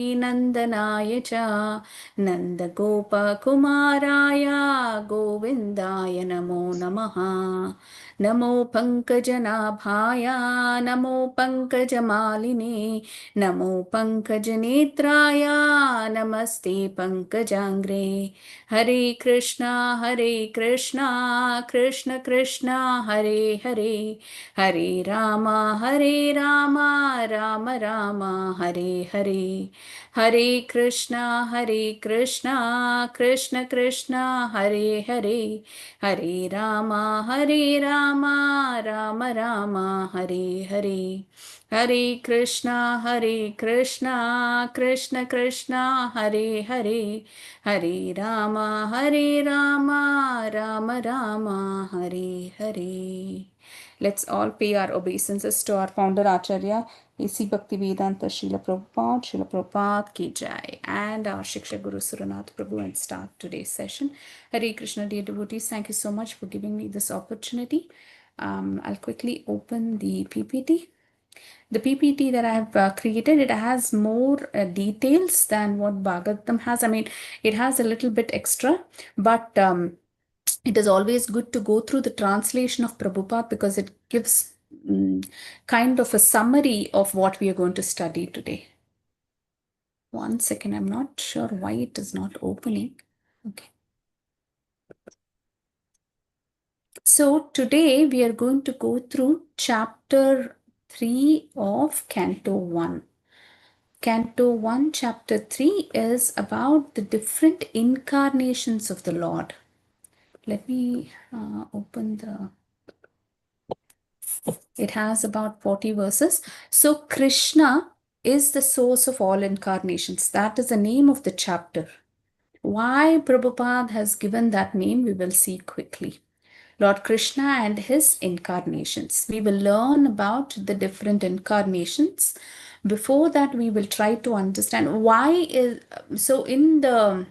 नन्दनाय च नन्दगोपकुमाराय गोविन्दाय नमो नमः। नमो पङ्कजनाभाय नमो पङ्कजमालिने नमो पङ्कजनेत्राय नमस्ते पङ्कजाङ्ग्रे। हरे कृष्णा कृष्ण कृष्ण हरे हरे हरे राम राम राम हरे हरे। हरे कृष्णा कृष्ण कृष्ण हरे हरे हरे राम राम राम हरे हरे। हरे Krishna Krishna Krishna Hare Hare Hare Ram Ram Ram Hare Hare. Let's all pay our obeisances to our founder Acharya A.C. Bhaktivedanta Srila Prabhupada ki jai, and our Shiksha Guru Suranath Prabhu, and start today's session. Hare Krishna, dear devotees, thank you so much for giving me this opportunity. I'll quickly open the PPT. The PPT that I have created, it has more details than what Bhagavatam has. I mean, it has a little bit extra, but it is always good to go through the translation of Prabhupada because it gives kind of a summary of what we are going to study today. One second, I'm not sure why it is not opening. Okay. So today we are going to go through chapter 3 of Canto 1. Canto 1, chapter 3 is about the different incarnations of the Lord. Let me open the... It has about 40 verses. So Krishna is the source of all incarnations. That is the name of the chapter. Why Prabhupada has given that name, we will see quickly. Lord Krishna and his incarnations. We will learn about the different incarnations. Before that, we will try to understand why is so in the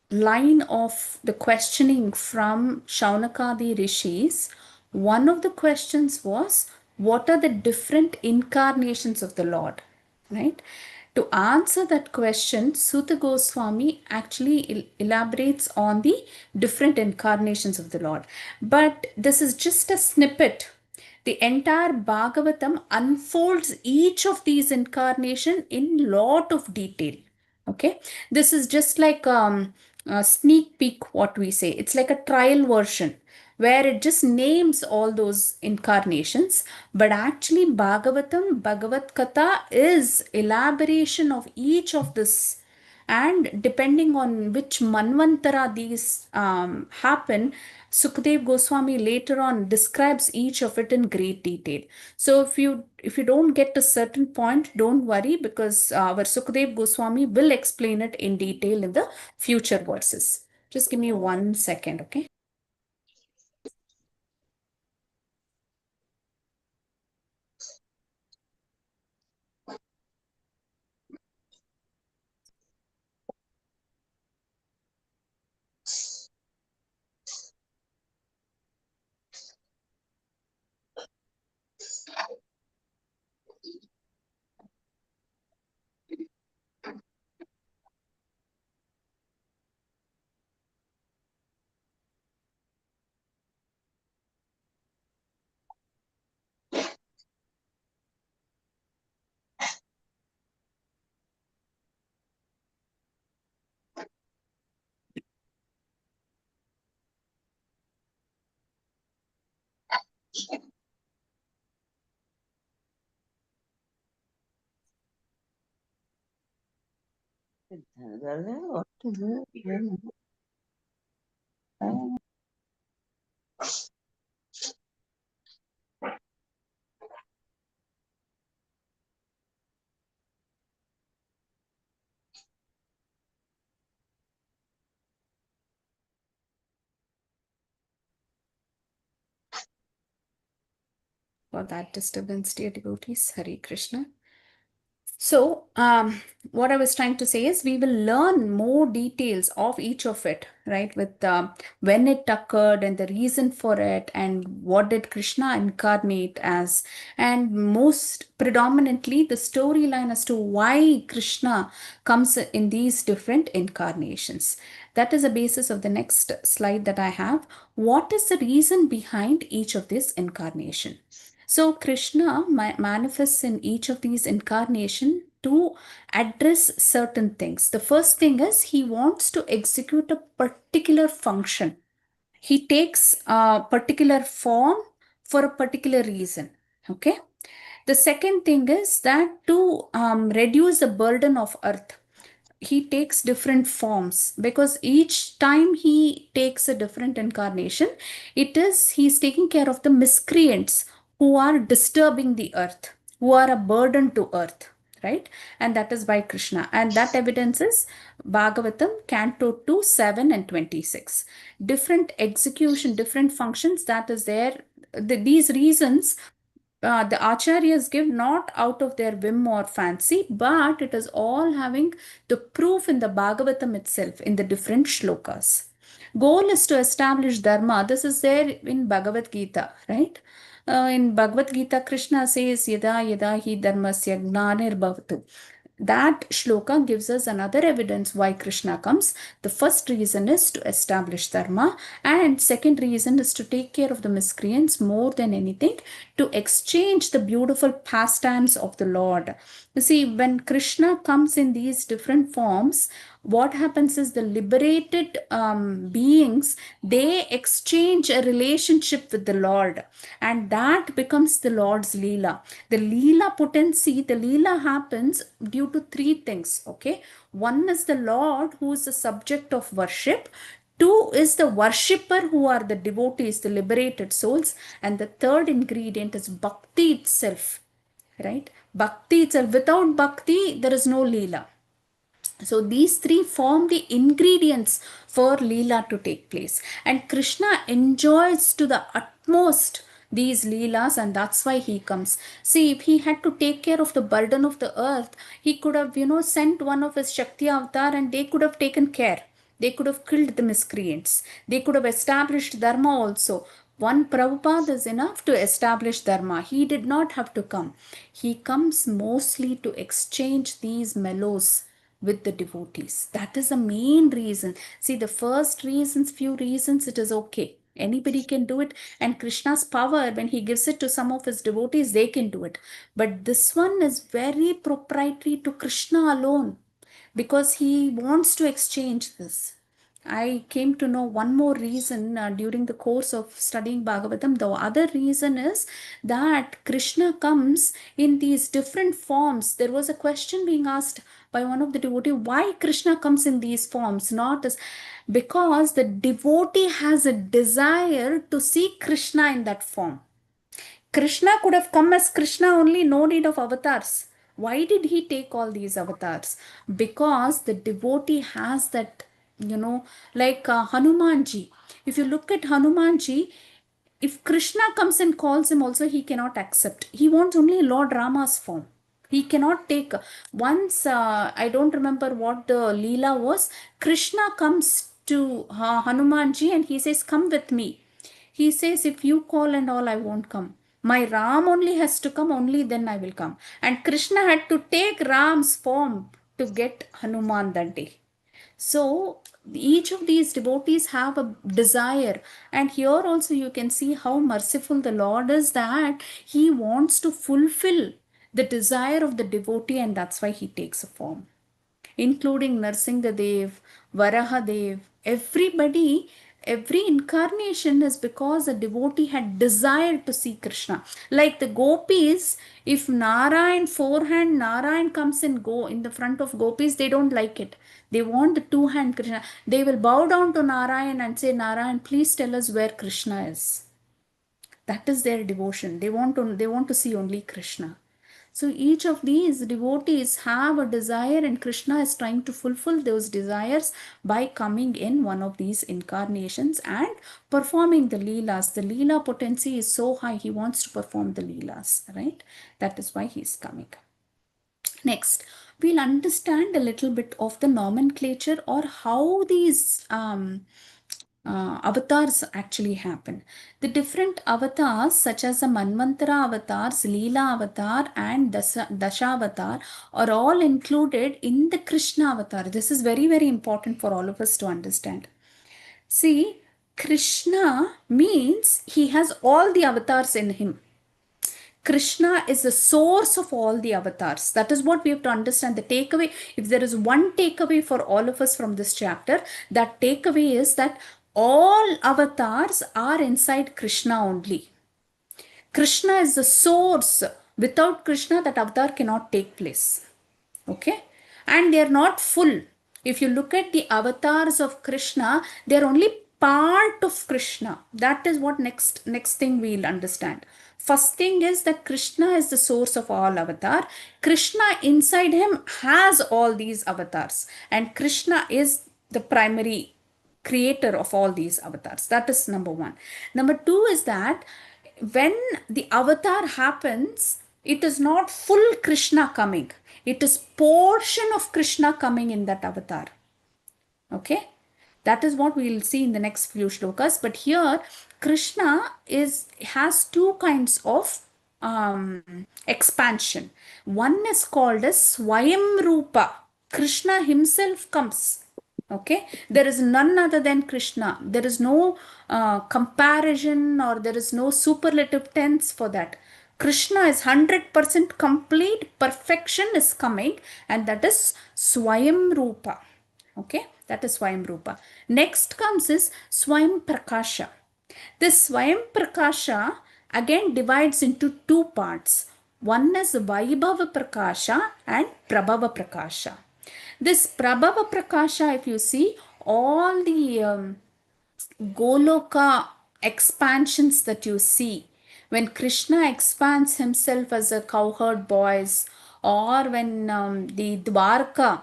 line of the questioning from Shaunakadi rishis, one of the questions was, what are the different incarnations of the Lord? Right? To answer that question, Suta Goswami actually elaborates on the different incarnations of the Lord. But this is just a snippet. The entire Bhagavatam unfolds each of these incarnation in lot of detail. Okay, this is just like a sneak peek, what we say. It's like a trial version where it just names all those incarnations, but actually Bhagavatam, Bhagavad Katha is elaboration of each of this, and depending on which manvantara these happen, Sukadev Goswami later on describes each of it in great detail. So if you don't get to a certain point, don't worry, because our Sukadev Goswami will explain it in detail in the future verses. Just give me 1 second, okay? For that disturbance, dear devotees, Hare Krishna. So, what I was trying to say is we will learn more details of each of it, right? With when it occurred and the reason for it, and what did Krishna incarnate as, and most predominantly the storyline as to why Krishna comes in these different incarnations. That is the basis of the next slide that I have. What is the reason behind each of this incarnation? So Krishna manifests in each of these incarnation to address certain things. The first thing is he wants to execute a particular function. He takes a particular form for a particular reason. Okay. The second thing is that to reduce the burden of earth, he takes different forms, because each time he takes a different incarnation, it is he's taking care of the miscreants who are disturbing the earth, who are a burden to earth, right? And that is by Krishna, and that evidence is Bhagavatam canto 2 7 and 26. Different execution, different functions, that is there. These reasons the acharyas give not out of their whim or fancy, but it is all having the proof in the Bhagavatam itself, in the different shlokas. Goal is to establish dharma. This is there in Bhagavad Gita, right? In Bhagavad Gita, Krishna says, Yada yada hi dharmasya gnanir bhavatu. That shloka gives us another evidence why Krishna comes. The first reason is to establish dharma, and second reason is to take care of the miscreants more than anything, to exchange the beautiful pastimes of the Lord. You see, when Krishna comes in these different forms, what happens is the liberated beings, they exchange a relationship with the Lord, and that becomes the Lord's Leela. The Leela potency, the Leela happens due to three things. Okay, one is the Lord, who is the subject of worship. Two is the worshipper, who are the devotees, the liberated souls. And the third ingredient is bhakti itself, right? Bhakti itself. Without bhakti, there is no Leela. So these three form the ingredients for Leela to take place. And Krishna enjoys to the utmost these Leelas, and that's why he comes. See, if he had to take care of the burden of the earth, he could have, sent one of his Shakti avatar and they could have taken care. They could have killed the miscreants. They could have established Dharma also. One Prabhupada is enough to establish Dharma. He did not have to come. He comes mostly to exchange these mellows with the devotees. That is the main reason. See, the first reasons, few reasons, it is okay. Anybody can do it. And Krishna's power, when he gives it to some of his devotees, they can do it. But this one is very proprietary to Krishna alone, because he wants to exchange this. I came to know one more reason during the course of studying Bhagavatam. The other reason is that Krishna comes in these different forms. There was a question being asked by one of the devotees, why Krishna comes in these forms, not as, because the devotee has a desire to see Krishna in that form. Krishna could have come as Krishna only, no need of avatars. Why did he take all these avatars? Because the devotee has that, like Hanumanji. If you look at Hanumanji, if Krishna comes and calls him also, he cannot accept. He wants only Lord Rama's form. He cannot take. Once, I don't remember what the Leela was, Krishna comes to Hanumanji and he says, come with me. He says, if you call and all, I won't come. My Ram only has to come, only then I will come. And Krishna had to take Ram's form to get Hanuman that day. So each of these devotees have a desire, and here also you can see how merciful the Lord is, that he wants to fulfill the desire of the devotee, and that's why he takes a form, including Narsingadev, Varahadev, everybody. Every incarnation is because a devotee had desired to see Krishna. Like the gopis, if Narayan, forehand Narayan comes and go in the front of gopis, they don't like it. They want the two-hand Krishna. They will bow down to Narayan and say, Narayan, please tell us where Krishna is. That is their devotion. They want to see only Krishna. So each of these devotees have a desire, and Krishna is trying to fulfill those desires by coming in one of these incarnations and performing the Leelas. The Leela potency is so high, he wants to perform the Leelas, right? That is why he is coming. Next, we'll understand a little bit of the nomenclature or how these avatars actually happen. The different avatars, such as the Manvantara avatars, Leela avatar, and Dasha avatar, are all included in the Krishna avatar. This is very, very important for all of us to understand. See, Krishna means he has all the avatars in him. Krishna is the source of all the avatars. That is what we have to understand. The takeaway, if there is one takeaway for all of us from this chapter, that takeaway is that all avatars are inside Krishna only. Krishna is the source. Without Krishna, that avatar cannot take place. Okay? And they are not full. If you look at the avatars of Krishna, they are only part of Krishna. That is what next thing we'll understand. First thing is that Krishna is the source of all avatar. Krishna inside him has all these avatars, and Krishna is the primary creator of all these avatars. That is number one. Number two is that when the avatar happens, it is not full Krishna coming. It is portion of Krishna coming in that avatar. Okay? That is what we will see in the next few shlokas. But here, Krishna has two kinds of expansion. One is called as Swayam Rupa. Krishna himself comes. Okay, there is none other than Krishna. There is no comparison, or there is no superlative tense for that. Krishna is 100% complete perfection is coming, and that is Swayam Rupa. Okay, that is Swayam Rupa. Next comes is Swayam Prakasha. This Swayam Prakasha again divides into two parts. One is Vaibhava Prakasha and Prabhava Prakasha. This Prabhava Prakasha, if you see, all the Goloka expansions that you see, when Krishna expands himself as a cowherd boys, or when the Dwarka,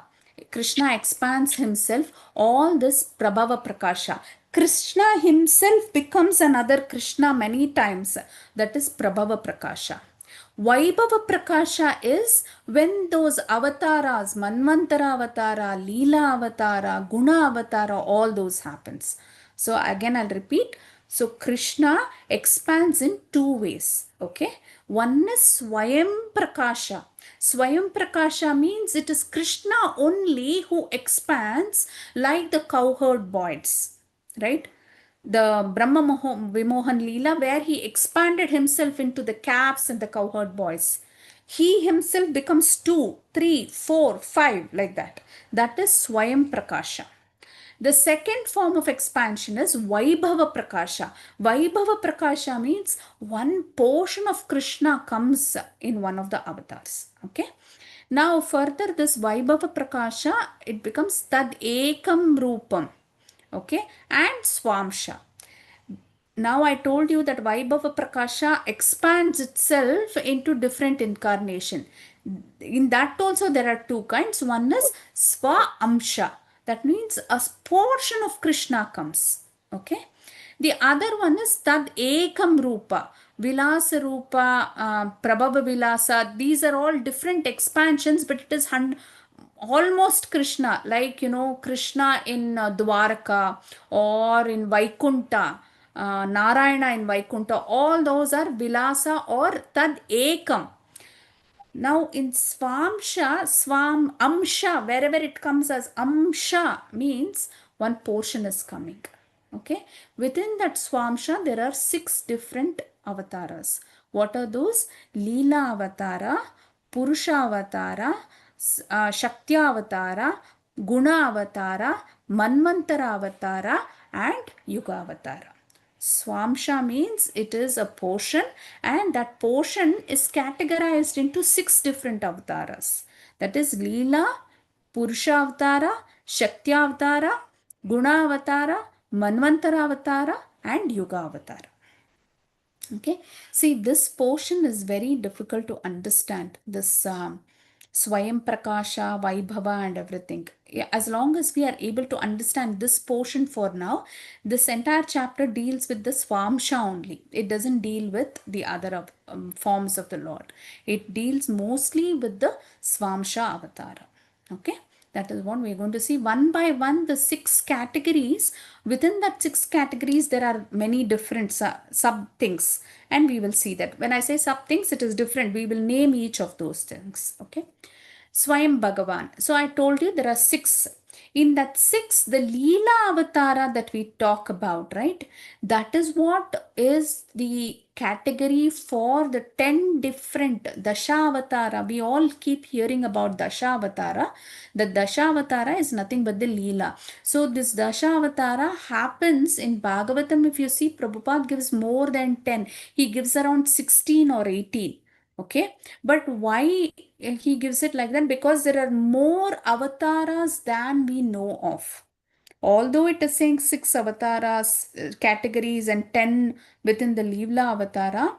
Krishna expands himself, all this Prabhava Prakasha. Krishna himself becomes another Krishna many times. That is Prabhava Prakasha. Vaibhava Prakasha is when those avatars, Manvantara avatara, Leela avatara, Guna avatara, all those happens. So again, I'll repeat. So Krishna expands in two ways. Okay. One is Swayam Prakasha. Swayam Prakasha means it is Krishna only who expands like the cowherd boys. Right? The Brahma Vimohan Leela, where he expanded himself into the calves and the cowherd boys. He himself becomes 2, 3, 4, 5, like that. That is Swayam Prakasha. The second form of expansion is Vaibhava Prakasha. Vaibhava Prakasha means one portion of Krishna comes in one of the avatars. Okay. Now further, this Vaibhava Prakasha, it becomes Tad Ekam Rupam. Okay, and Swamsha. Now I told you that Vaibhava Prakasha expands itself into different incarnation. In that also there are two kinds. One is Swa Amsha. That means a portion of Krishna comes. Okay. The other one is Tad Ekam Rupa. Vilasa Rupa, Prabhava Vilasa. These are all different expansions, but it is almost Krishna, like Krishna in Dwarka or in Vaikunta, Narayana in Vaikunta, all those are Vilasa or Tad Ekam. Now in Swamsha, Swam Amsha, wherever it comes as Amsha, means one portion is coming. Okay, within that Swamsha there are 6 different avatars. What are those? Leela avatara, Purusha avatara, Shakti avatara, Guna avatara, Manvantara avatara, and Yuga avatara. Swamsha means it is a portion, and that portion is categorized into 6 different avatars. That is Leela, Purusha avatara, Shakti avatara, Guna avatara, Manvantara avatara, and Yuga avatara. Okay, see, this portion is very difficult to understand. This Swayam Prakasha, Vaibhava, and everything. Yeah, as long as we are able to understand this portion for now, this entire chapter deals with the Swamsha only. It doesn't deal with the other forms of the Lord. It deals mostly with the Swamsha Avatara. Okay, that is what we're going to see one by one, the 6 categories. Within that 6 categories, there are many different sub things, and we will see that. When I say sub things, it is different. We will name each of those things. Okay. Swayam Bhagavan. So I told you there are 6. In that 6, the Leela Avatara that we talk about, right? That is what is the category for the 10 different Dasha Avatara. We all keep hearing about Dasha Avatara. The Dasha Avatara is nothing but the Leela. So this Dasha Avatara happens in Bhagavatam. If you see, Prabhupada gives more than 10. He gives around 16 or 18. Okay, but why he gives it like that? Because there are more avatars than we know of. Although it is saying 6 avatars categories and 10 within the Leela avatara,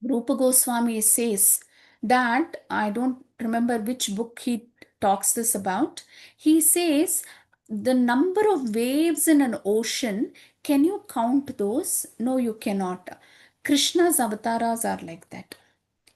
Rupa Goswami says that, I don't remember which book he talks this about. He says the number of waves in an ocean, can you count those? No, you cannot. Krishna's avatars are like that.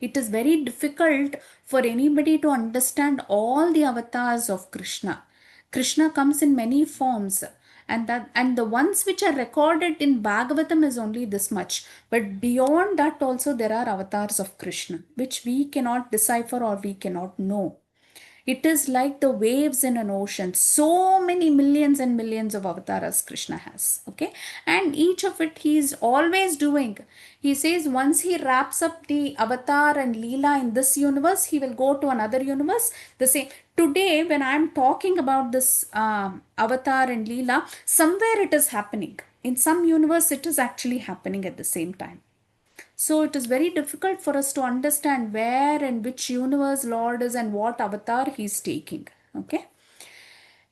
It is very difficult for anybody to understand all the avatars of Krishna. Krishna comes in many forms, and the ones which are recorded in Bhagavatam is only this much. But beyond that also there are avatars of Krishna, which we cannot decipher or we cannot know. It is like the waves in an ocean. So many millions and millions of avatars Krishna has. Okay. And each of it he is always doing. He says once he wraps up the avatar and Leela in this universe, he will go to another universe. The same. Today, when I am talking about this avatar and Leela, somewhere it is happening. In some universe, it is actually happening at the same time. So it is very difficult for us to understand where and which universe Lord is and what avatar he is taking. Okay.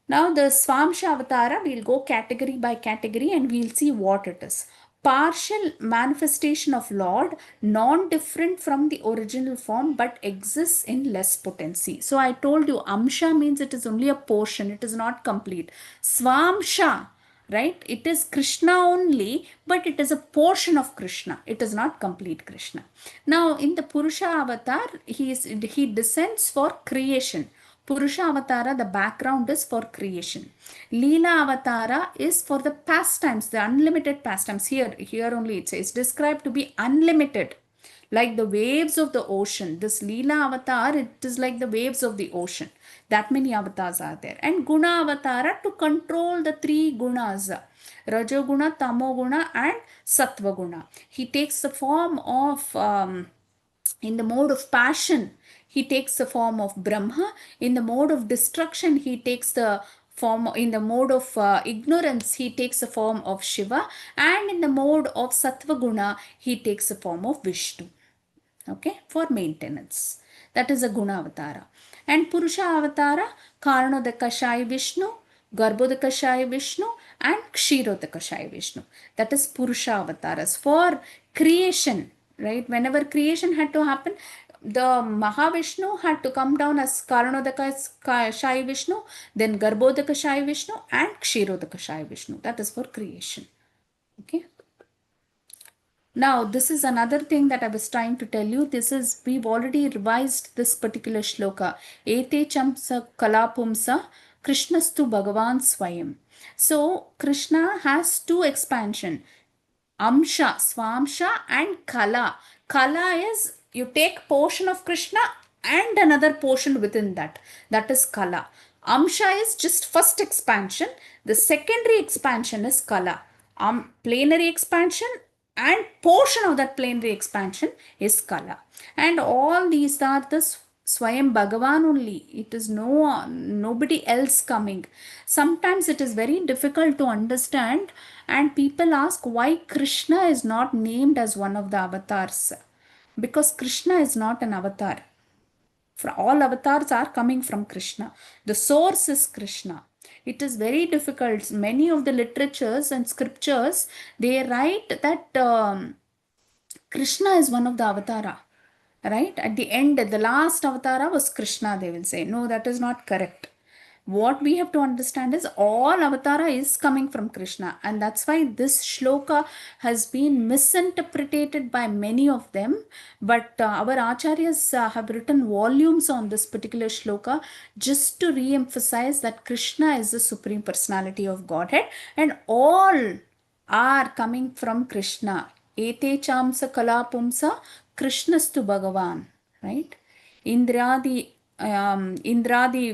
Now the Swamsha Avatara, we'll go category by category and we'll see what it is. Partial manifestation of Lord, non-different from the original form but exists in less potency. So I told you Amsha means it is only a portion, it is not complete. Swamsha, right? It is Krishna only, but it is a portion of Krishna. It is not complete Krishna. Now in the Purusha Avatar, he descends for creation. Purusha Avatara, the background is for creation. Leela Avatara is for the pastimes, the unlimited pastimes. Here only it says described to be unlimited, like the waves of the ocean. This Leela Avatar, it is like the waves of the ocean. That many avatars are there. And Guna Avatara to control the 3 gunas. Rajoguna, Tamoguna and Sattva-guna. He takes the form of, in the mode of passion, he takes the form of Brahma. In the mode of destruction, he takes the form, in the mode of ignorance, he takes the form of Shiva. And in the mode of Sattva Guna, he takes the form of Vishnu. Okay, for maintenance. That is a Guna Avatara. And Purusha Avatara, Karanodakashai Vishnu, Garbhodakashai Vishnu, and Kshirodakashai Vishnu. That is Purusha Avatars for creation, right? Whenever creation had to happen, the Mahavishnu had to come down as Karanodakashai Vishnu, then Garbhodakashai Vishnu, and Kshirodakashai Vishnu. That is for creation. Okay. Now, this is another thing that I was trying to tell you. We've already revised this particular shloka. Ete chamsa kalapumsa Krishnastu Bhagavan Swayam. So, Krishna has 2 expansion. Amsha, Swamsha and Kala. Kala is you take portion of Krishna and another portion within that. That is Kala. Amsha is just first expansion. The secondary expansion is Kala. Plenary expansion and portion of that plenary expansion is Kala. And all these are the Swayam Bhagavan only. It is nobody else coming. Sometimes it is very difficult to understand, and people ask why Krishna is not named as one of the avatars. Because Krishna is not an avatar. For all avatars are coming from Krishna. The source is Krishna. It is very difficult. Many of the literatures and scriptures, they write that Krishna is one of the avatara. right? At the end, the last avatara was Krishna, they will say. No, that is not correct. What we have to understand is all avatara is coming from Krishna, and that's why this shloka has been misinterpreted by many of them. But our acharyas have written volumes on this particular shloka just to re-emphasize that Krishna is the supreme personality of Godhead, and all are coming from Krishna. Ete chamsa kalapumsa Krishnastu Bhagavan, right? Indradi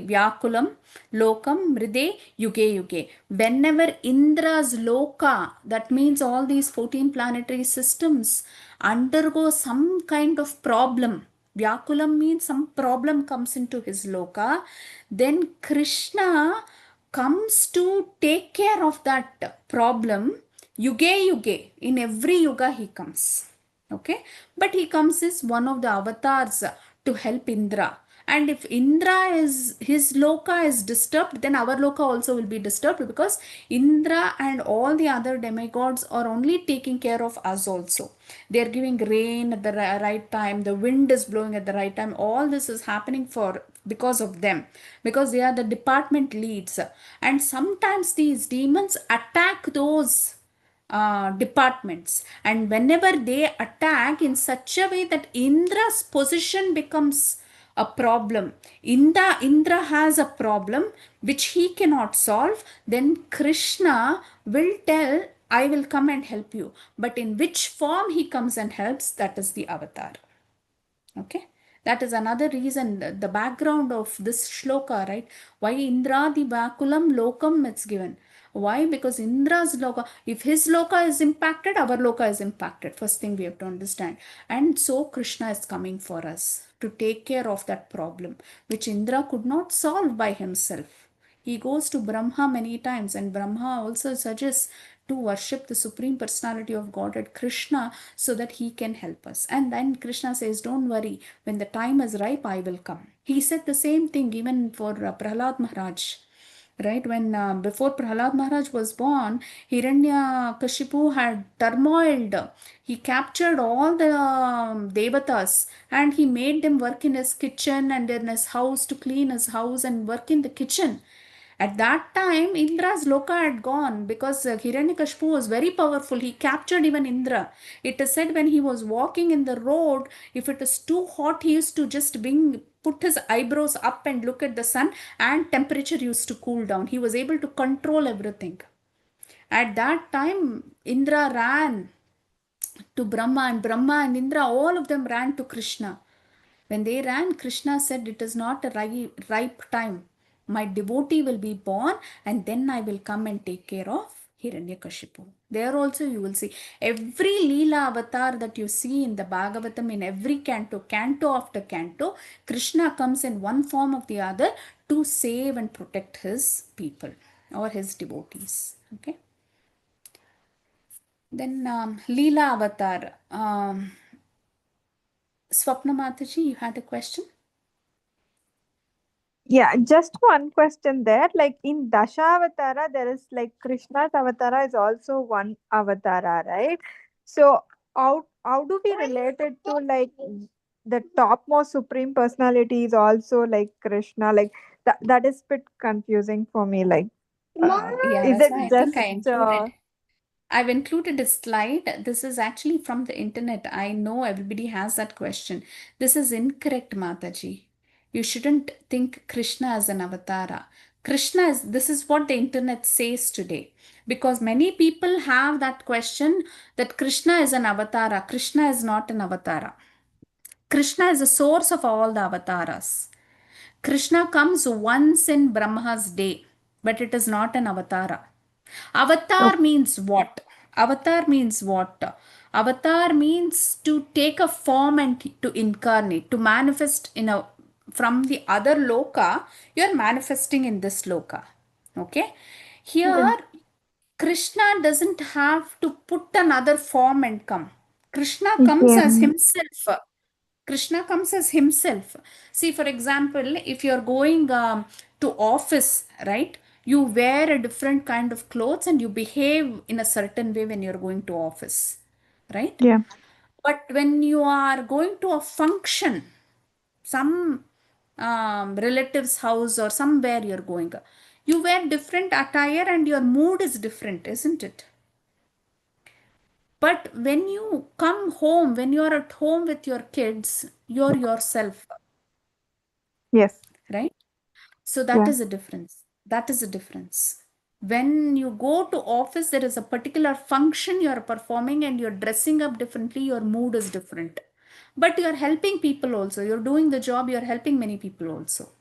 Vyakulam Lokam Mride Yuge Yuge. Whenever Indra's Loka, that means all these 14 planetary systems, undergo some kind of problem. Vyakulam means some problem comes into his Loka. Then Krishna comes to take care of that problem. Yuge Yuge. In every yuga he comes. Okay, but he comes as one of the avatars to help Indra. And if Indra is, his loka is disturbed, then our loka also will be disturbed, because Indra and all the other demigods are only taking care of us also. They are giving rain at the right time, the wind is blowing at the right time. All this is happening for because of them, because they are the department leads. And sometimes these demons attack those departments, and whenever they attack in such a way that Indra's position becomes a problem, Indra has a problem which he cannot solve, then Krishna will tell, I will come and help you. But in which form he comes and helps, that is the avatar. Okay, that is another reason, the background of this shloka, right? Why Indra the Vakulam Lokam it's given. Why? Because Indra's loka, if his loka is impacted, our loka is impacted. First thing we have to understand. And so Krishna is coming for us to take care of that problem, which Indra could not solve by himself. He goes to Brahma many times, and Brahma also suggests to worship the Supreme Personality of Godhead, Krishna, so that he can help us. And then Krishna says, don't worry, when the time is ripe, I will come. He said the same thing even for Prahlad Maharaj. Right, when before Prahlad Maharaj was born, Hiranyakashipu had turmoiled. He captured all the devatas, and he made them work in his kitchen and in his house, to clean his house and work in the kitchen. At that time, Indra's loka had gone, because Hiranyakashipu was very powerful. He captured even Indra. It is said when he was walking in the road, if it is too hot, he used to just put his eyebrows up and look at the sun, and temperature used to cool down. He was able to control everything. At that time, Indra ran to Brahma, and Brahma and Indra, all of them ran to Krishna. When they ran, Krishna said, it is not a ripe time. My devotee will be born, and then I will come and take care of Hiranyakashipu. There also you will see every Leela avatar that you see in the Bhagavatam, in every canto, canto after canto, Krishna comes in one form or the other to save and protect his people or his devotees. Okay. Then Leela avatar. Swapna Mathaji, you had a question? Yeah, just one question there. Like in Dashavatara, there is like Krishna's avatara is also one avatara, right? So how do we relate it to like the topmost supreme personality is also like Krishna? Like that is bit confusing for me. Like, Yeah, is that's it why I think I just included. I've included a slide. This is actually from the internet. I know everybody has that question. This is incorrect, Mataji. You shouldn't think Krishna as an avatara. Krishna is, this is what the internet says today. Because many people have that question that Krishna is an avatara. Krishna is not an avatara. Krishna is the source of all the avatars. Krishna comes once in Brahma's day, but it is not an avatara. Avatar means what? Avatar means what? Avatar means to take a form and to incarnate, to manifest in a, from the other loka, you are manifesting in this loka. Okay? yeah, Here, Krishna doesn't have to put another form and come. Krishna comes yeah, as himself. Krishna comes as himself. See, for example, if you're going to office, right? You wear a different kind of clothes and you behave in a certain way when you're going to office, right? yeah, But when you are going to a function, some relative's house or somewhere you're going, you wear different attire and your mood is different, isn't it? But when you come home, when you're at home with your kids, you're yourself, Yes. right? So that Yeah. is a difference. That is a difference. When you go to office, there is a particular function you're performing and you're dressing up differently, your mood is different. But you're helping people also. You're doing the job, you're helping many people also.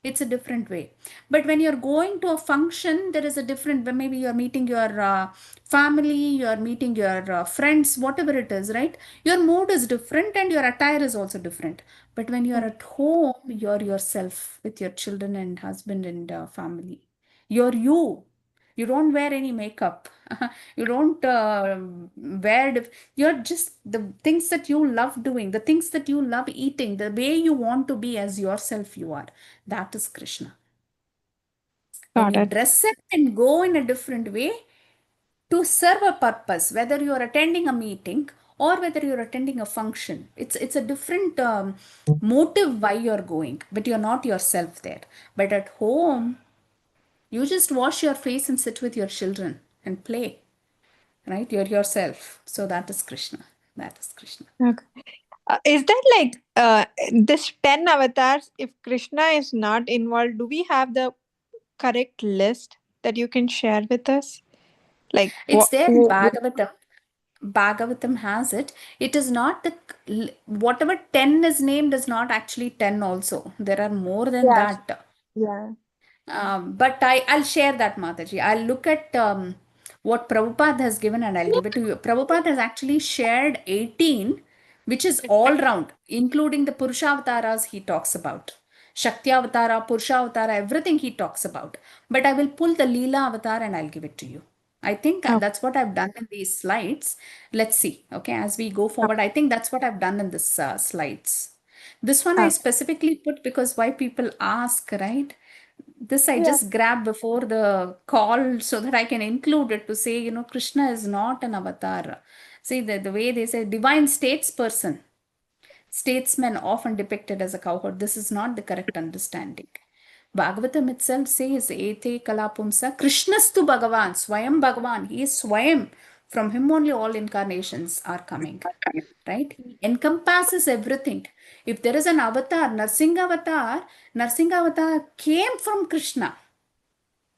It's a different way. But when you're going to a function, there is a different, maybe you're meeting your family, you're meeting your friends, whatever it is, right? Your mood is different and your attire is also different. But when you're Mm. at home, you're yourself with your children and husband and family. You're you. You don't wear any makeup. You don't wear, you're just the things that you love doing, the things that you love eating, the way you want to be as yourself you are. That is Krishna. When Got you it. dress up and go in a different way to serve a purpose, whether you are attending a meeting or whether you're attending a function, it's a different motive why you're going, but you're not yourself there. But at home, you just wash your face and sit with your children and play, right? You're yourself. So that is Krishna. That is Krishna. Okay. Is that like this 10 avatars? If Krishna is not involved, do we have the correct list that you can share with us? Like It's there in Bhagavatam. Bhagavatam has it. It is not the whatever 10 is named is not actually 10 also. There are more than Yes. that. Yeah. But I'll share that, Mataji. I'll look at what Prabhupada has given and I'll give it to you. Prabhupada has actually shared 18, which is all round, including the Purushavataras he talks about. Shakti Avatara, Purusha Avatara, everything he talks about. But I will pull the Leela Avatar and I'll give it to you. I think Okay. that's what I've done in these slides. Let's see. Okay, as we go forward, I think that's what I've done in this slides. This one I Okay. specifically put because why people ask, right? This I Yeah. just grabbed before the call so that I can include it to say, Krishna is not an avatar. See, the way they say divine statesperson, statesman often depicted as a cowherd. This is not the correct understanding. Bhagavatam itself says, Ete kalapumsa, Krishnastu Bhagavan, Swayam Bhagavan. He is Swayam. From him only all incarnations are coming. Right? He encompasses everything. If there is an avatar, Narsingha avatar came from Krishna.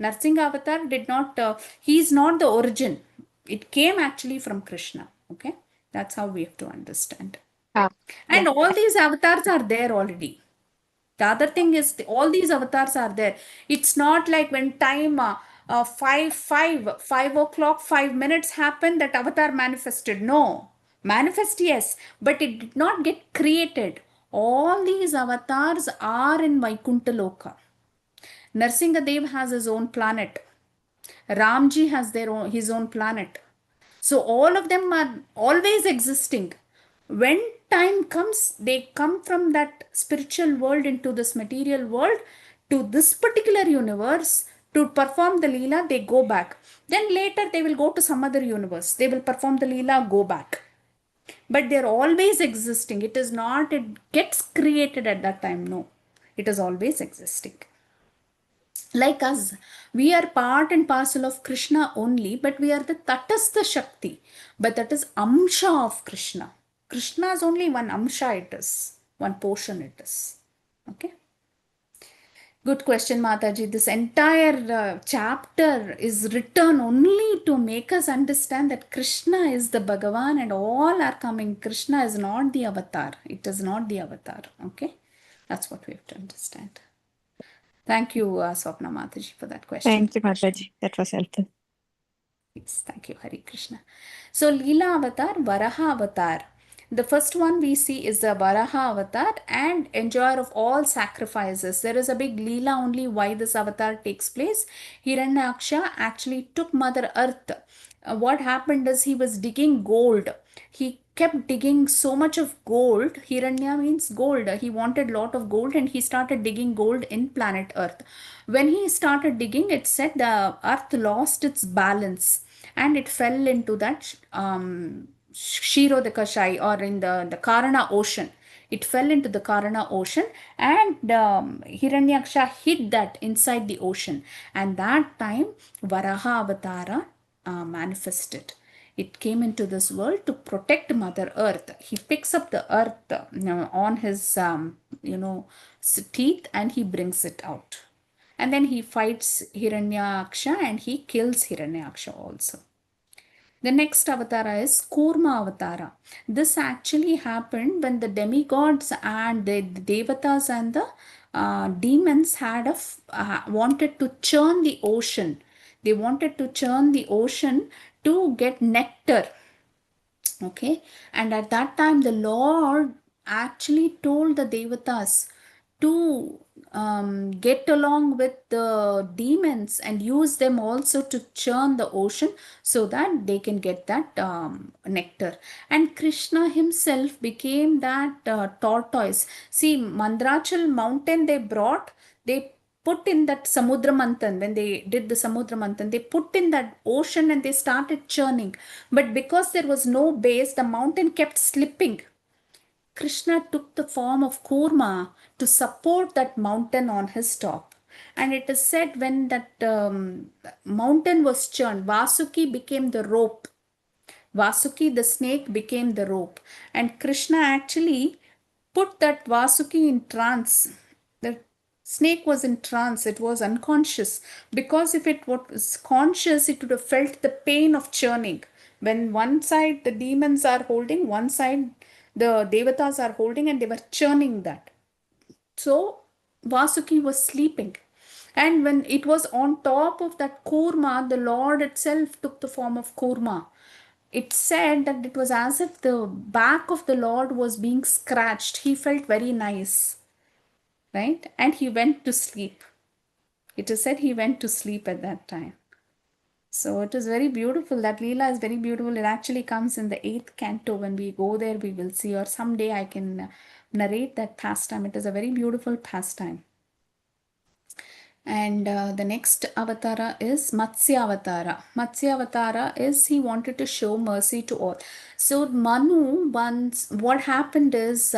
Narsingha avatar did not, he is not the origin. It came actually from Krishna. Okay? That's how we have to understand. Ah, yeah. And all these avatars are there already. The other thing is all these avatars are there. It's not like when time 5 o'clock 5 minutes happened that avatar manifested. No, manifest yes, but it did not get created. All these avatars are in Vaikuntha Loka. Narsingadev has his own planet. Ramji has his own planet. So all of them are always existing. When time comes, they come from that spiritual world into this material world to this particular universe to perform the Leela, they go back. Then later they will go to some other universe. They will perform the Leela, go back. But they're always existing. It is not, it gets created at that time. No, it is always existing. Like us, we are part and parcel of Krishna only, but we are the Tatastha Shakti. But that is Amsha of Krishna. Krishna is only one Amsha, it is one portion, it is. Okay. Good question, Mataji. This entire chapter is written only to make us understand that Krishna is the Bhagavan and all are coming. Krishna is not the avatar. It is not the avatar. Okay. That's what we have to understand. Thank you, Swapna Mataji, for that question. Thank you, Mathaji. That was helpful. Yes, thank you, Hari Krishna. So, Leela Avatar, Varaha Avatar. The first one we see is the Varaha Avatar and enjoyer of all sacrifices. There is a big Leela only why this avatar takes place. Hiranyaksha actually took Mother Earth. What happened is he was digging gold. He kept digging so much of gold. Hiranya means gold. He wanted lot of gold and he started digging gold in planet Earth. When he started digging, it said the Earth lost its balance and it fell into that Kshirodakashai, or in the Karana ocean. It fell into the Karana ocean, and Hiranyaksha hid that inside the ocean. And that time Varaha Avatara manifested. It came into this world to protect Mother Earth. He picks up the earth on his teeth, and he brings it out. And then he fights Hiranyaksha and he kills Hiranyaksha also. The next avatara is Kurma avatara. This actually happened when the demigods and the devatas and the demons had wanted to churn the ocean. They wanted to churn the ocean to get nectar. Okay, and at that time the Lord actually told the devatas to get along with the demons and use them also to churn the ocean so that they can get that nectar. And Krishna himself became that tortoise. See, Mandrachal mountain they put in that Samudra Manthan. When they did the Samudra Manthan, they put in that ocean and they started churning. But because there was no base, the mountain kept slipping. Krishna took the form of Kurma to support that mountain on his top. And it is said when that mountain was churned, Vasuki became the rope. Vasuki, the snake, became the rope. And Krishna actually put that Vasuki in trance. The snake was in trance, it was unconscious. Because if it was conscious, it would have felt the pain of churning. When one side the demons are holding, one side the devatas are holding, and they were churning that. So Vasuki was sleeping. And when it was on top of that Kurma, the Lord itself took the form of Kurma. It said that it was as if the back of the Lord was being scratched. He felt very nice, right? And he went to sleep. It is said he went to sleep at that time. So it is very beautiful. That Leela is very beautiful. It actually comes in the 8th canto. When we go there, we will see, or someday I can narrate that pastime. It is a very beautiful pastime. And the next avatara is Matsya avatara. Matsya avatara is he wanted to show mercy to all. So Manu, once what happened is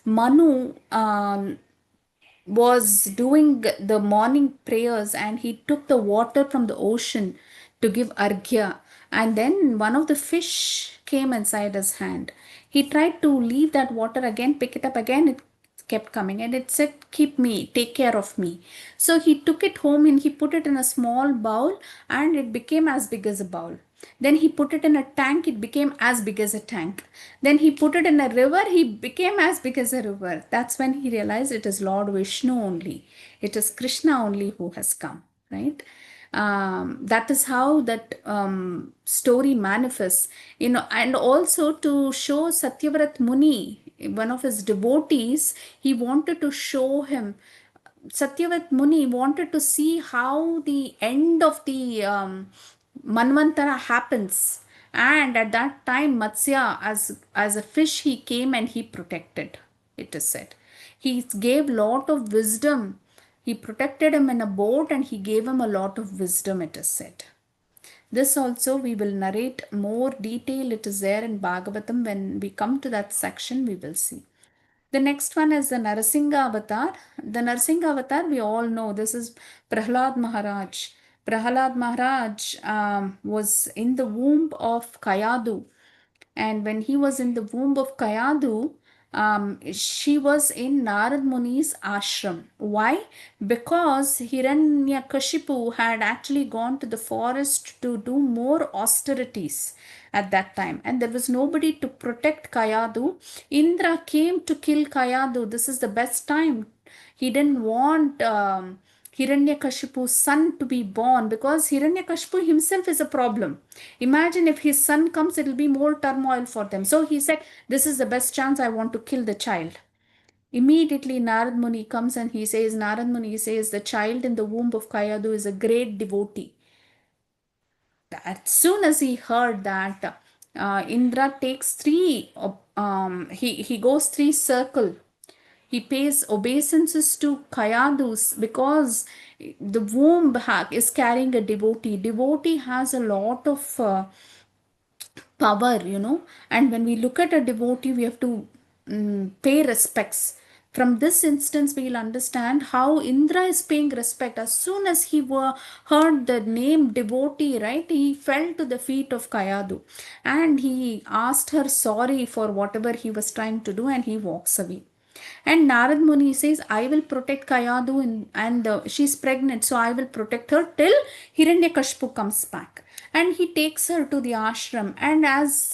Manu was doing the morning prayers, and he took the water from the ocean to give arghya, and then one of the fish came inside his hand. He tried to leave that water again, pick it up again, it kept coming, and it said, keep me, take care of me. So he took it home and he put it in a small bowl, and it became as big as a bowl. Then he put it in a tank, it became as big as a tank. Then he put it in a river, he became as big as a river. That's when he realized it is Lord Vishnu only. It is Krishna only who has come, right? That is how that story manifests, and also to show Satyavrat Muni, one of his devotees, he wanted to show him. Satyavat Muni wanted to see how the end of the Manvantara happens. And at that time, Matsya, as a fish, he came and he protected, it is said. He gave lot of wisdom. He protected him in a boat and he gave him a lot of wisdom, it is said. This also we will narrate more detail. It is there in Bhagavatam. When we come to that section, we will see. The next one is the Narasingha avatar. The Narasingha avatar, we all know, this is Prahlad Maharaj. Prahlad Maharaj was in the womb of Kayadu. And when he was in the womb of Kayadu, she was in Narad Muni's ashram. Why? Because Hiranyakashipu had actually gone to the forest to do more austerities at that time, and there was nobody to protect Kayadu. Indra came to kill Kayadu. This is the best time. He didn't want Hiranyakashipu's son to be born, because Hiranyakashipu himself is a problem. Imagine if his son comes, it will be more turmoil for them. So he said, this is the best chance, I want to kill the child. Immediately Narad Muni comes and Narad Muni says, the child in the womb of Kayadu is a great devotee. As soon as he heard that, Indra takes he goes 3 circle. He pays obeisances to Kayadus, because the womb is carrying a devotee. Devotee has a lot of power, you know. And when we look at a devotee, we have to pay respects. From this instance, we'll understand how Indra is paying respect. As soon as he heard the name devotee, right, he fell to the feet of Kayadu and he asked her sorry for whatever he was trying to do, and he walks away. And Narad Muni says, I will protect Kayadu, and she's pregnant, so I will protect her till Hiranyakashipu comes back. And he takes her to the ashram. And as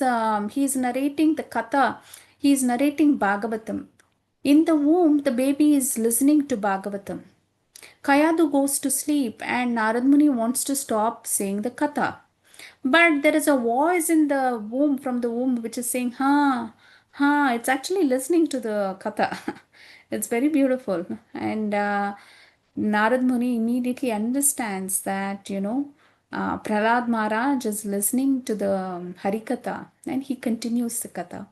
he is narrating the Katha, he is narrating Bhagavatam. In the womb, the baby is listening to Bhagavatam. Kayadu goes to sleep, and Narad Muni wants to stop saying the Katha. But there is a voice in the womb, from the womb, which is saying, ha, ha. It's actually listening to the Katha. It's very beautiful. And Narad Muni immediately understands that, you know, Prahlad Maharaj is listening to the Harikatha, and he continues the Katha.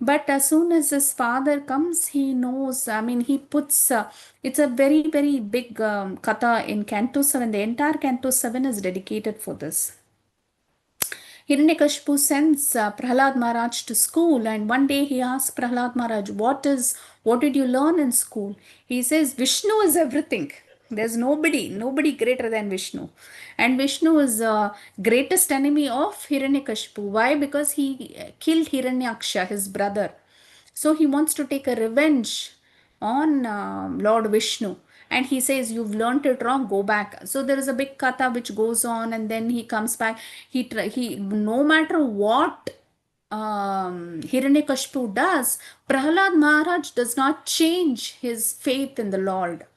But as soon as his father comes, he knows, I mean, he puts, it's a very, very big Katha in Canto 7. The entire Canto 7 is dedicated for this. Hiranyakashipu sends Prahlad Maharaj to school, and one day he asks Prahlad Maharaj, what did you learn in school? He says, Vishnu is everything. There's nobody greater than Vishnu. And Vishnu is the greatest enemy of Hiranyakashipu. Why? Because he killed Hiranyaksha, his brother. So he wants to take a revenge on Lord Vishnu. And he says, you've learnt it wrong, go back. So there is a big katha which goes on, and then he comes back. He no matter what Hiranyakashipu does, Prahlad Maharaj does not change his faith in the Lord.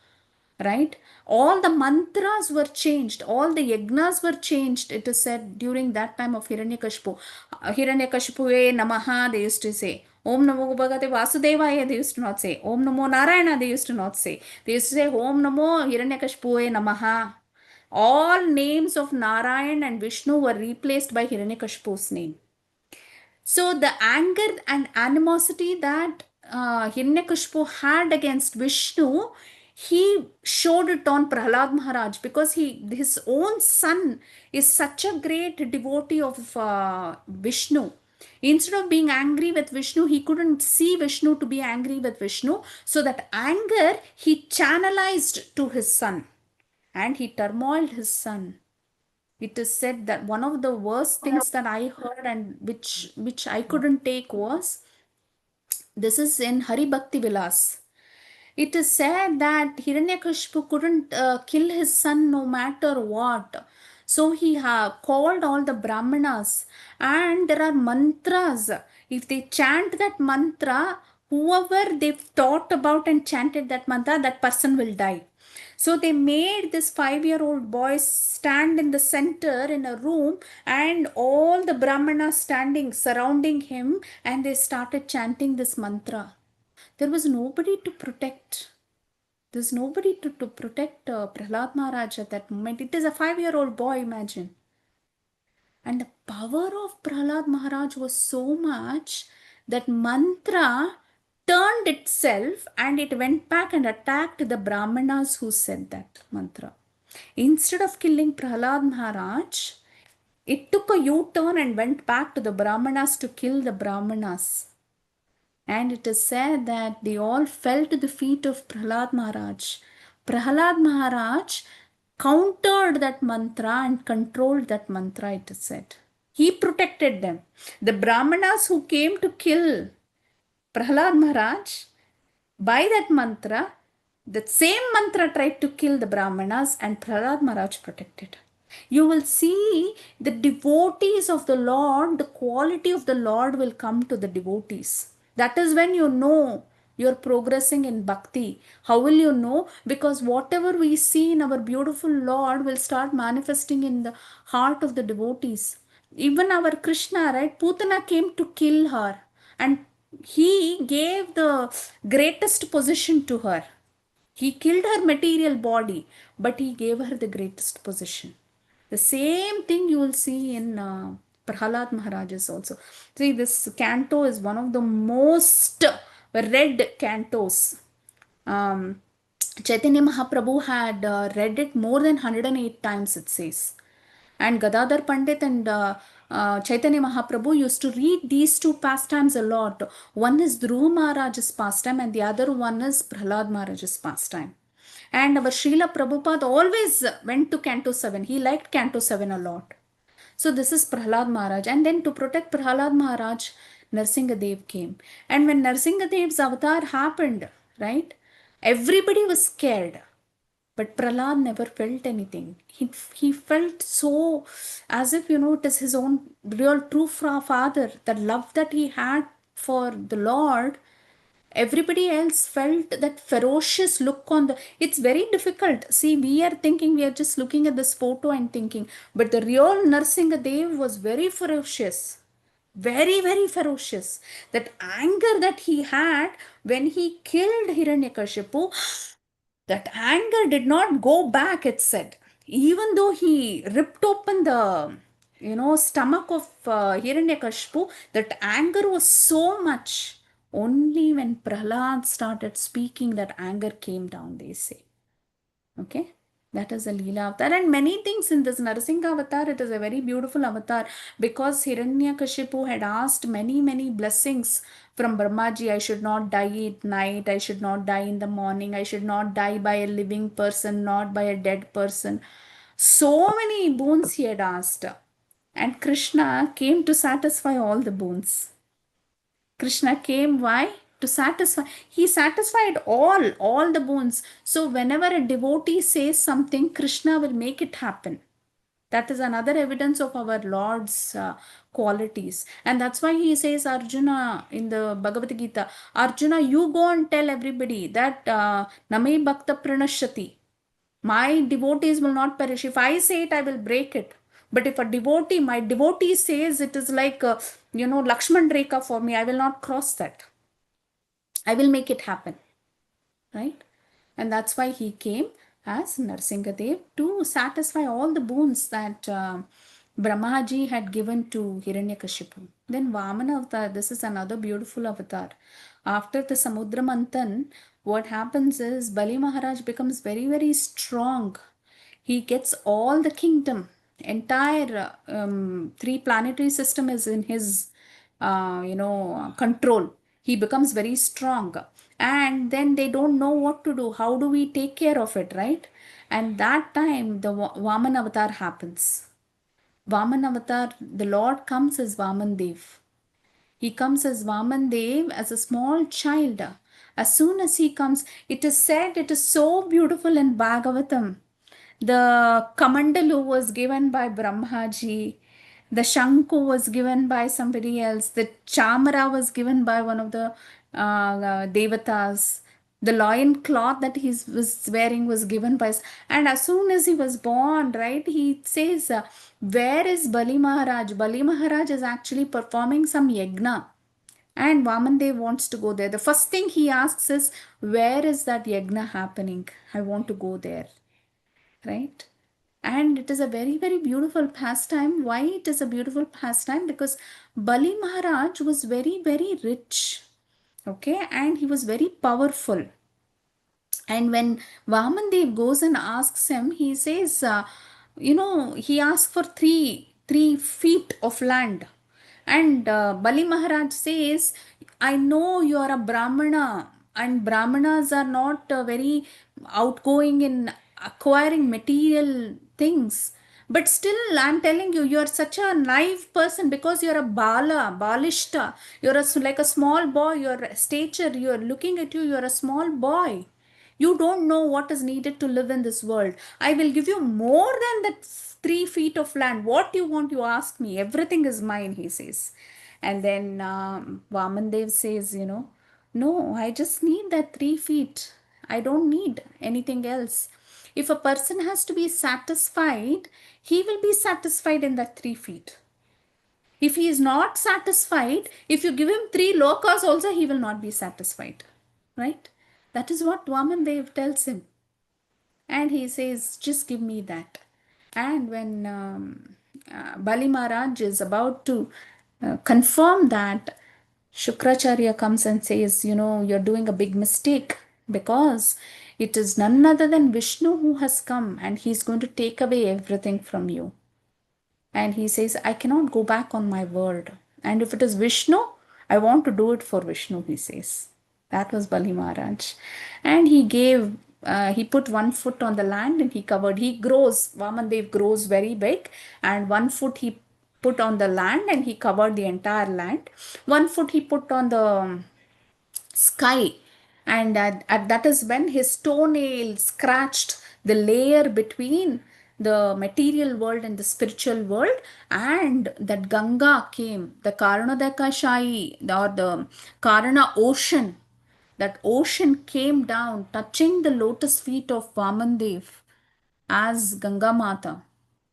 Right? All the mantras were changed, all the yagnas were changed, it is said, during that time of Hiranyakashipu. Hiranyakashipuye Namaha, they used to say. Om Namo Bhagavate Vasudevaya, they used to not say. Om Namo Narayana, they used to not say. They used to say Om Namo Hiranyakashipuye Namaha. All names of Narayan and Vishnu were replaced by Hiranyakashipu's name. So the anger and animosity that Hiranyakashipu had against Vishnu, he showed it on Prahlad Maharaj, because his own son is such a great devotee of Vishnu. Instead of being angry with Vishnu, he couldn't see Vishnu to be angry with Vishnu. So that anger he channelized to his son, and he turmoiled his son. It is said that one of the worst things that I heard, and which I couldn't take, was this is in Hari Bhakti Vilas. It is said that Hiranyakashipu couldn't kill his son no matter what. So he called all the Brahmanas, and there are mantras. If they chant that mantra, whoever they've thought about and chanted that mantra, that person will die. So they made this 5-year-old boy stand in the center in a room, and all the Brahmanas standing surrounding him, and they started chanting this mantra. There was nobody to protect. There's nobody to protect Prahlad Maharaj at that moment. It is a 5-year-old boy, imagine. And the power of Prahlad Maharaj was so much that mantra turned itself, and it went back and attacked the Brahmanas who said that mantra. Instead of killing Prahlad Maharaj, it took a U-turn and went back to the Brahmanas to kill the Brahmanas. And it is said that they all fell to the feet of Prahlad Maharaj. Prahlad Maharaj countered that mantra and controlled that mantra, it is said. He protected them. The Brahmanas who came to kill Prahlad Maharaj, by that mantra, the same mantra tried to kill the Brahmanas, and Prahlad Maharaj protected. You will see the devotees of the Lord, the quality of the Lord will come to the devotees. That is when you know you're progressing in bhakti. How will you know? Because whatever we see in our beautiful Lord will start manifesting in the heart of the devotees. Even our Krishna, right? Putana came to kill her, and he gave the greatest position to her. He killed her material body, but he gave her the greatest position. The same thing you will see in Prahlad Maharaj's also. See, this canto is one of the most read cantos. Chaitanya Mahaprabhu had read it more than 108 times, it says. And Gadadhar Pandit and Chaitanya Mahaprabhu used to read these two pastimes a lot. One is Dhruva Maharaj's pastime and the other one is Prahlad Maharaj's pastime. And our Srila Prabhupada always went to Canto 7. He liked Canto 7 a lot. So this is Prahlad Maharaj. And then to protect Prahlad Maharaj, Narsingadev came. And when Narsingadev's avatar happened, right, everybody was scared. But Prahlad never felt anything. He felt so as if, it is his own real true father. The love that he had for the Lord, everybody else felt that ferocious look on the. It's very difficult. See, we are thinking, we are just looking at this photo and thinking, but the real Narsingadev was very ferocious. Very, very ferocious. That anger that he had when he killed Hiranyakashipu, that anger did not go back, it said. Even though he ripped open the, stomach of Hiranyakashipu, that anger was so much. Only when Prahlad started speaking, that anger came down, they say. Okay? That is a Leela avatar. And many things in this Narasingha avatar, it is a very beautiful avatar because Hiranyakashipu had asked many, many blessings from Brahmaji. I should not die at night. I should not die in the morning. I should not die by a living person, not by a dead person. So many boons he had asked. And Krishna came to satisfy all the boons. Krishna came, why? To satisfy. He satisfied all the boons. So whenever a devotee says something, Krishna will make it happen. That is another evidence of our Lord's qualities. And that's why he says, Arjuna, in the Bhagavad Gita, Arjuna, you go and tell everybody that Name Bhakta Pranashati. My devotees will not perish. If I say it, I will break it. But if my devotee says it is like, Lakshman Rekha for me, I will not cross that. I will make it happen. Right? And that's why he came as Narsingadev to satisfy all the boons that Brahmaji had given to Hiranyakashipu. Then Vamana avatar, this is another beautiful avatar. After the Samudra Manthan, what happens is Bali Maharaj becomes very, very strong. He gets all the kingdom. Entire three planetary system is in his, control. He becomes very strong. And then they don't know what to do. How do we take care of it, right? And that time, the Vaman avatar happens. Vaman avatar, the Lord comes as Vaman Dev. He comes as Vaman Dev, as a small child. As soon as he comes, it is said, it is so beautiful in Bhagavatam. The Kamandalu was given by Brahmaji. The Shanku was given by somebody else. The Chamara was given by one of the Devatas. The loin cloth that he was wearing was given by. And as soon as he was born, right, he says, where is Bali Maharaj? Bali Maharaj is actually performing some yagna. And Vamandev wants to go there. The first thing he asks is, where is that yagna happening? I want to go there. Right? And it is a very, very beautiful pastime. Why it is a beautiful pastime? Because Bali Maharaj was very, very rich. Okay, and he was very powerful. And when Vamandev goes and asks him, he says, he asks for three feet of land. And Bali Maharaj says, I know you are a Brahmana, and Brahmanas are not very outgoing in acquiring material things. But still, I'm telling you, you're such a naive person because you're a balishta. You're like a small boy, your stature, you're looking at you, you're a small boy. You don't know what is needed to live in this world. I will give you more than that 3 feet of land. What you want, you ask me. Everything is mine, he says. And then Vamandev says, no, I just need that 3 feet. I don't need anything else. If a person has to be satisfied, he will be satisfied in that 3 feet. If he is not satisfied, if you give him 3 lokas also, he will not be satisfied. Right? That is what Vamandev tells him. And he says, just give me that. And when Bali Maharaj is about to confirm that, Shukracharya comes and says, you're doing a big mistake because it is none other than Vishnu who has come and he's going to take away everything from you. And he says, I cannot go back on my word. And if it is Vishnu, I want to do it for Vishnu, he says. That was Bali Maharaj. And he put one foot on the land and he grows, Vamandev grows very big, and one foot he put on the land and he covered the entire land. One foot he put on the sky, and that is when his toenail scratched the layer between the material world and the spiritual world, and that Ganga came, the Karanodakashai, or the Karana ocean. That ocean came down, touching the lotus feet of Vamandev as Ganga Mata.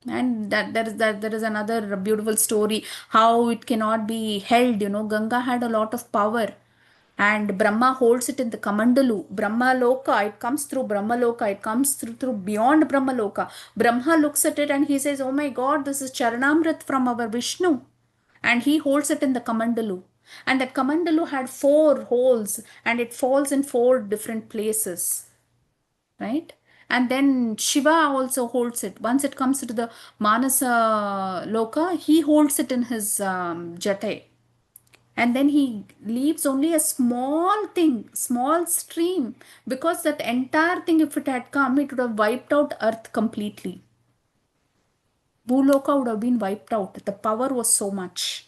And there is another beautiful story how it cannot be held. Ganga had a lot of power, and Brahma holds it in the Kamandalu. Brahma Loka, it comes through Brahma Loka, it comes through beyond Brahma Loka. Brahma looks at it and he says, oh my God, this is Charanamrit from our Vishnu. And he holds it in the Kamandalu. And that Kamandalu had 4 holes and it falls in 4 different places, right? And then Shiva also holds it. Once it comes to the Manasa Loka, he holds it in his Jatai. And then he leaves only a small thing, small stream, because that entire thing, if it had come, it would have wiped out earth completely. Bhuloka would have been wiped out. The power was so much.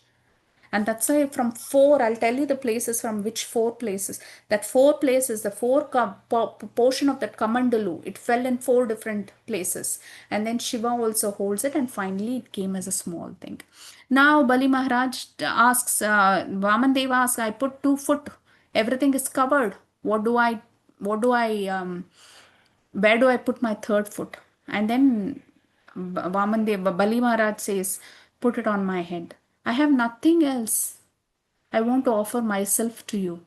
And that's why from 4, I'll tell you the places from which 4 places. That 4 places, the 4 portion of that Kamandalu, it fell in 4 different places. And then Shiva also holds it, and finally it came as a small thing. Now Bali Maharaj asks, Vamandev asks, I put 2 foot, everything is covered. What do I, where do I put my 3rd foot? And then Vamandev, Bali Maharaj says, put it on my head. I have nothing else. I want to offer myself to you.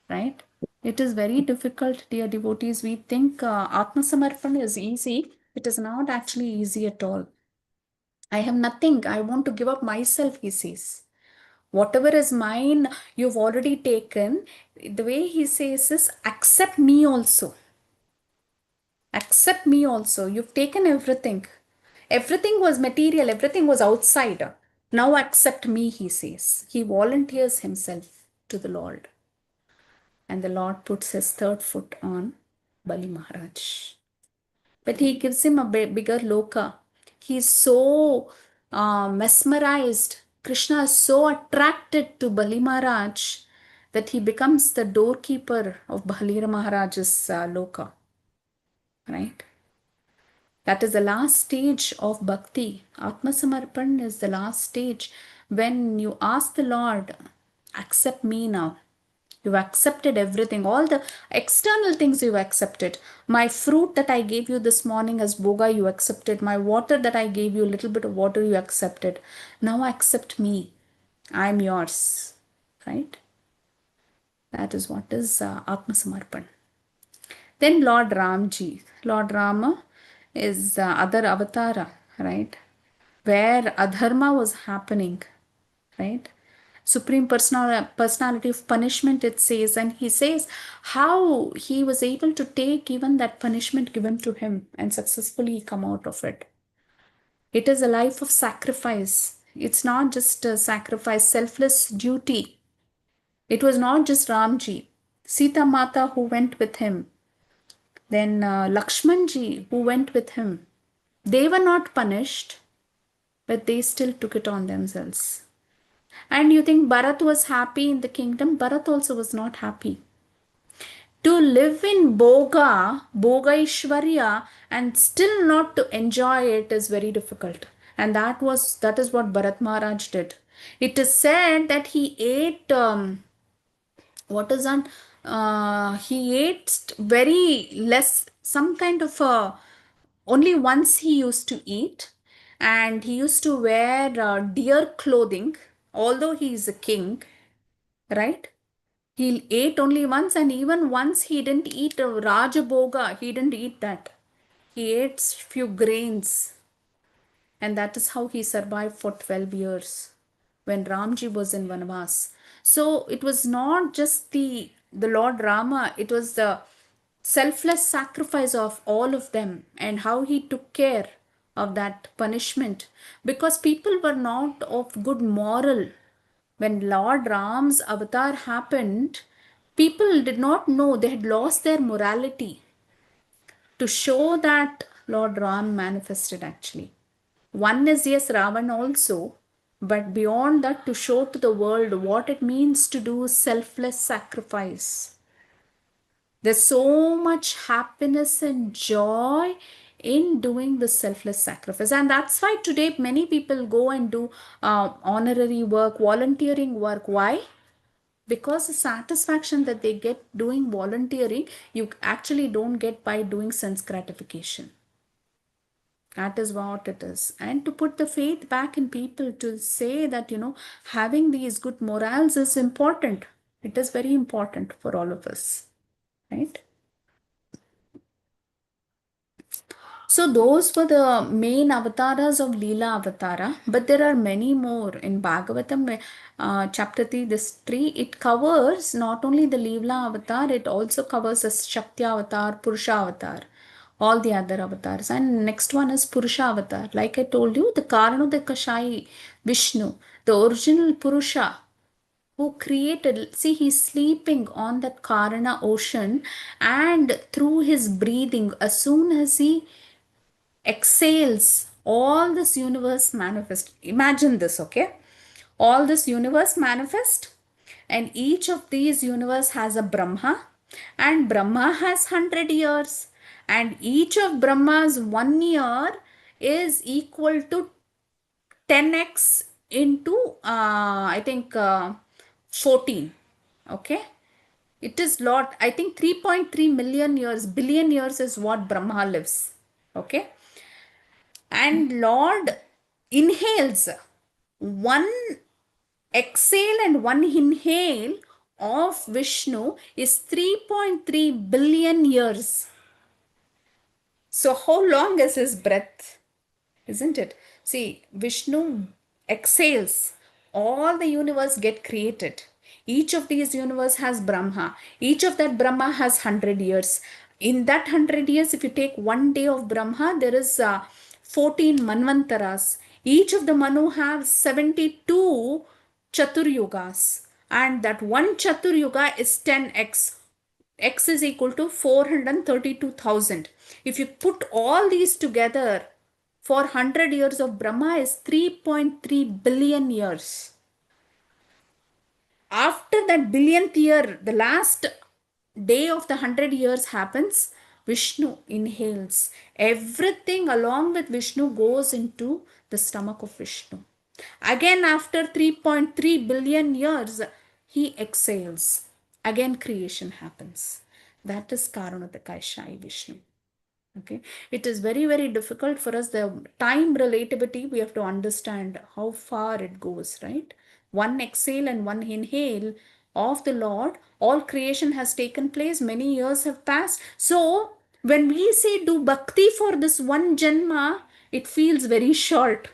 Right? It is very difficult, dear devotees. We think Atma Samarpan is easy. It is not actually easy at all. I have nothing. I want to give up myself, he says. Whatever is mine, you've already taken. The way he says is, accept me also. Accept me also. You've taken everything. Everything was material, everything was outside. Now accept me, he says. He volunteers himself to the Lord. And the Lord puts his 3rd foot on Bali Maharaj. But he gives him a bigger loka. He's so mesmerized. Krishna is so attracted to Bali Maharaj that he becomes the doorkeeper of Balira Maharaj's loka. Right? That is the last stage of bhakti. Atma Samarpan is the last stage when you ask the Lord, accept me now. You've accepted everything, all the external things you've accepted. My fruit that I gave you this morning as boga, you accepted. My water that I gave you, a little bit of water, you accepted. Now accept me. I'm yours. Right? That is what is Atma Samarpan. Then Lord Ramji. Lord Rama is other avatara, right? Where adharma was happening, right? Supreme personality of punishment, it says, and he says how he was able to take even that punishment given to him and successfully come out of it. It is a life of sacrifice. It's not just a sacrifice, selfless duty. It was not just Ramji, Sita Mata who went with him, then Lakshmanji who went with him. They were not punished, but they still took it on themselves. And you think Bharat was happy in the kingdom? Bharat also was not happy. To live in Boga Ishwarya, and still not to enjoy it is very difficult. And that is what Bharat Maharaj did. It is said that he ate, what is that? He ate very less, some kind of only once he used to eat, and he used to wear deer clothing, although he is a king, right? He ate only once, and even once he didn't eat a Rajaboga, he didn't eat that. He ate few grains, and that is how he survived for 12 years when Ramji was in Vanavas. So it was not just the Lord Rama, it was the selfless sacrifice of all of them, and how he took care of that punishment, because people were not of good moral. When Lord Ram's avatar happened, people did not know, they had lost their morality, to show that Lord Ram manifested actually. One is, yes, Ravan also, but beyond that, to show to the world what it means to do selfless sacrifice. There's so much happiness and joy in doing the selfless sacrifice. And that's why today many people go and do honorary work, volunteering work. Why? Because the satisfaction that they get doing volunteering, you actually don't get by doing sense gratification. That is what it is. And to put the faith back in people, to say that, having these good morals is important. It is very important for all of us, right? So those were the main avatars of Leela Avatara, but there are many more in Bhagavatam, chapter 3, this 3, it covers not only the Leela Avatar, it also covers the Shakti Avatar, Purusha Avatar, all the other avatars. And next one is Purusha Avatar. Like I told you, the Karanodakashayi Vishnu, the original Purusha, who created, see, he's sleeping on that Karana ocean, and through his breathing, as soon as he exhales, all this universe manifest. Imagine this, okay? All this universe manifest, and each of these universe has a Brahma, and Brahma has 100 years, and each of Brahma's 1 year is equal to 10x into I think 14. Okay, it is lot, I think 3.3 million years, billion years is what Brahma lives. Okay, and Lord inhales, one exhale and one inhale of Vishnu is 3.3 billion years. So how long is his breath? Isn't it? See, Vishnu exhales, all the universe get created. Each of these universe has Brahma. Each of that Brahma has 100 years. In that 100 years, if you take one day of Brahma, there is 14 Manvantaras. Each of the Manu has 72 Chaturyugas. And that one Chaturyuga is 10x. X is equal to 432,000. If you put all these together, for 100 years of Brahma is 3.3 billion years. After that billionth year, the last day of the 100 years happens, Vishnu inhales. Everything along with Vishnu goes into the stomach of Vishnu. Again, after 3.3 billion years, he exhales. Again, creation happens. That is Karanodakashayi Vishnu. Okay, it is very, very difficult for us. The time relativity, we have to understand how far it goes, right? One exhale and one inhale of the Lord, all creation has taken place, many years have passed. So when we say do bhakti for this one janma, it feels very short.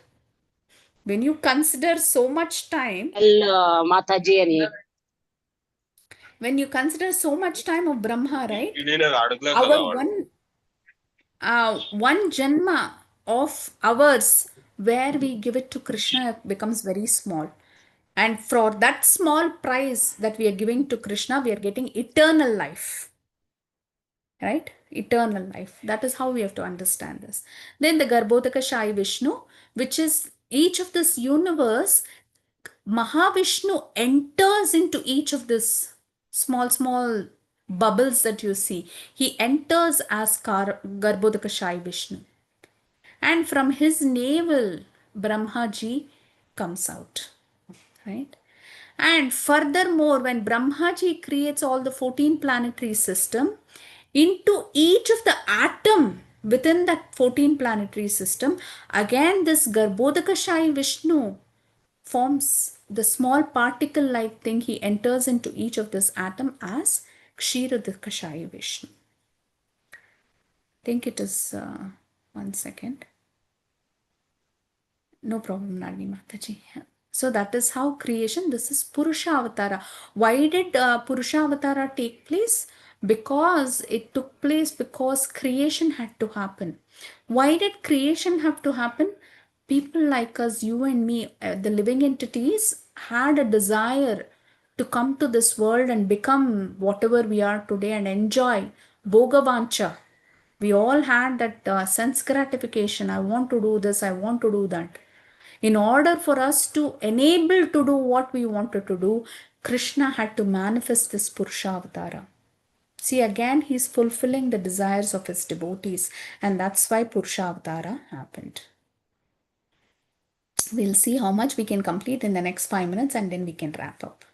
When you consider so much time, Mathaji and when you consider so much time of Brahma, right? Our one janma of ours where we give it to Krishna becomes very small. And for that small price that we are giving to Krishna, we are getting eternal life. Right? Eternal life. That is how we have to understand this. Then the Garbhodaka Vishnu, which is each of this universe, Mahavishnu enters into each of this small bubbles that you see. He enters as Garbhodaka Vishnu. And from his navel, Brahmaji comes out. Right? And furthermore, when Brahmaji creates all the 14 planetary system, into each of the atom within that 14 planetary system, again this Garbhodakashayi Vishnu forms the small particle like thing. He enters into each of this atom as Kshiradakashayi Vishnu. I think it is 1 second. No problem, Nalini Mataji. So that is how creation, this is Purusha Avatara. Why did Purusha Avatara take place? because it took place because creation had to happen. Why did creation have to happen? People like us, you and me, the living entities, had a desire to come to this world and become whatever we are today and enjoy Bhogavancha. We all had that sense gratification. I want to do this, I want to do that. In order for us to enable to do what we wanted to do, Krishna had to manifest this Purusha Avatara. See, again, he's fulfilling the desires of his devotees, and that's why Purusha Avatara happened. We'll see how much we can complete in the next 5 minutes and then we can wrap up.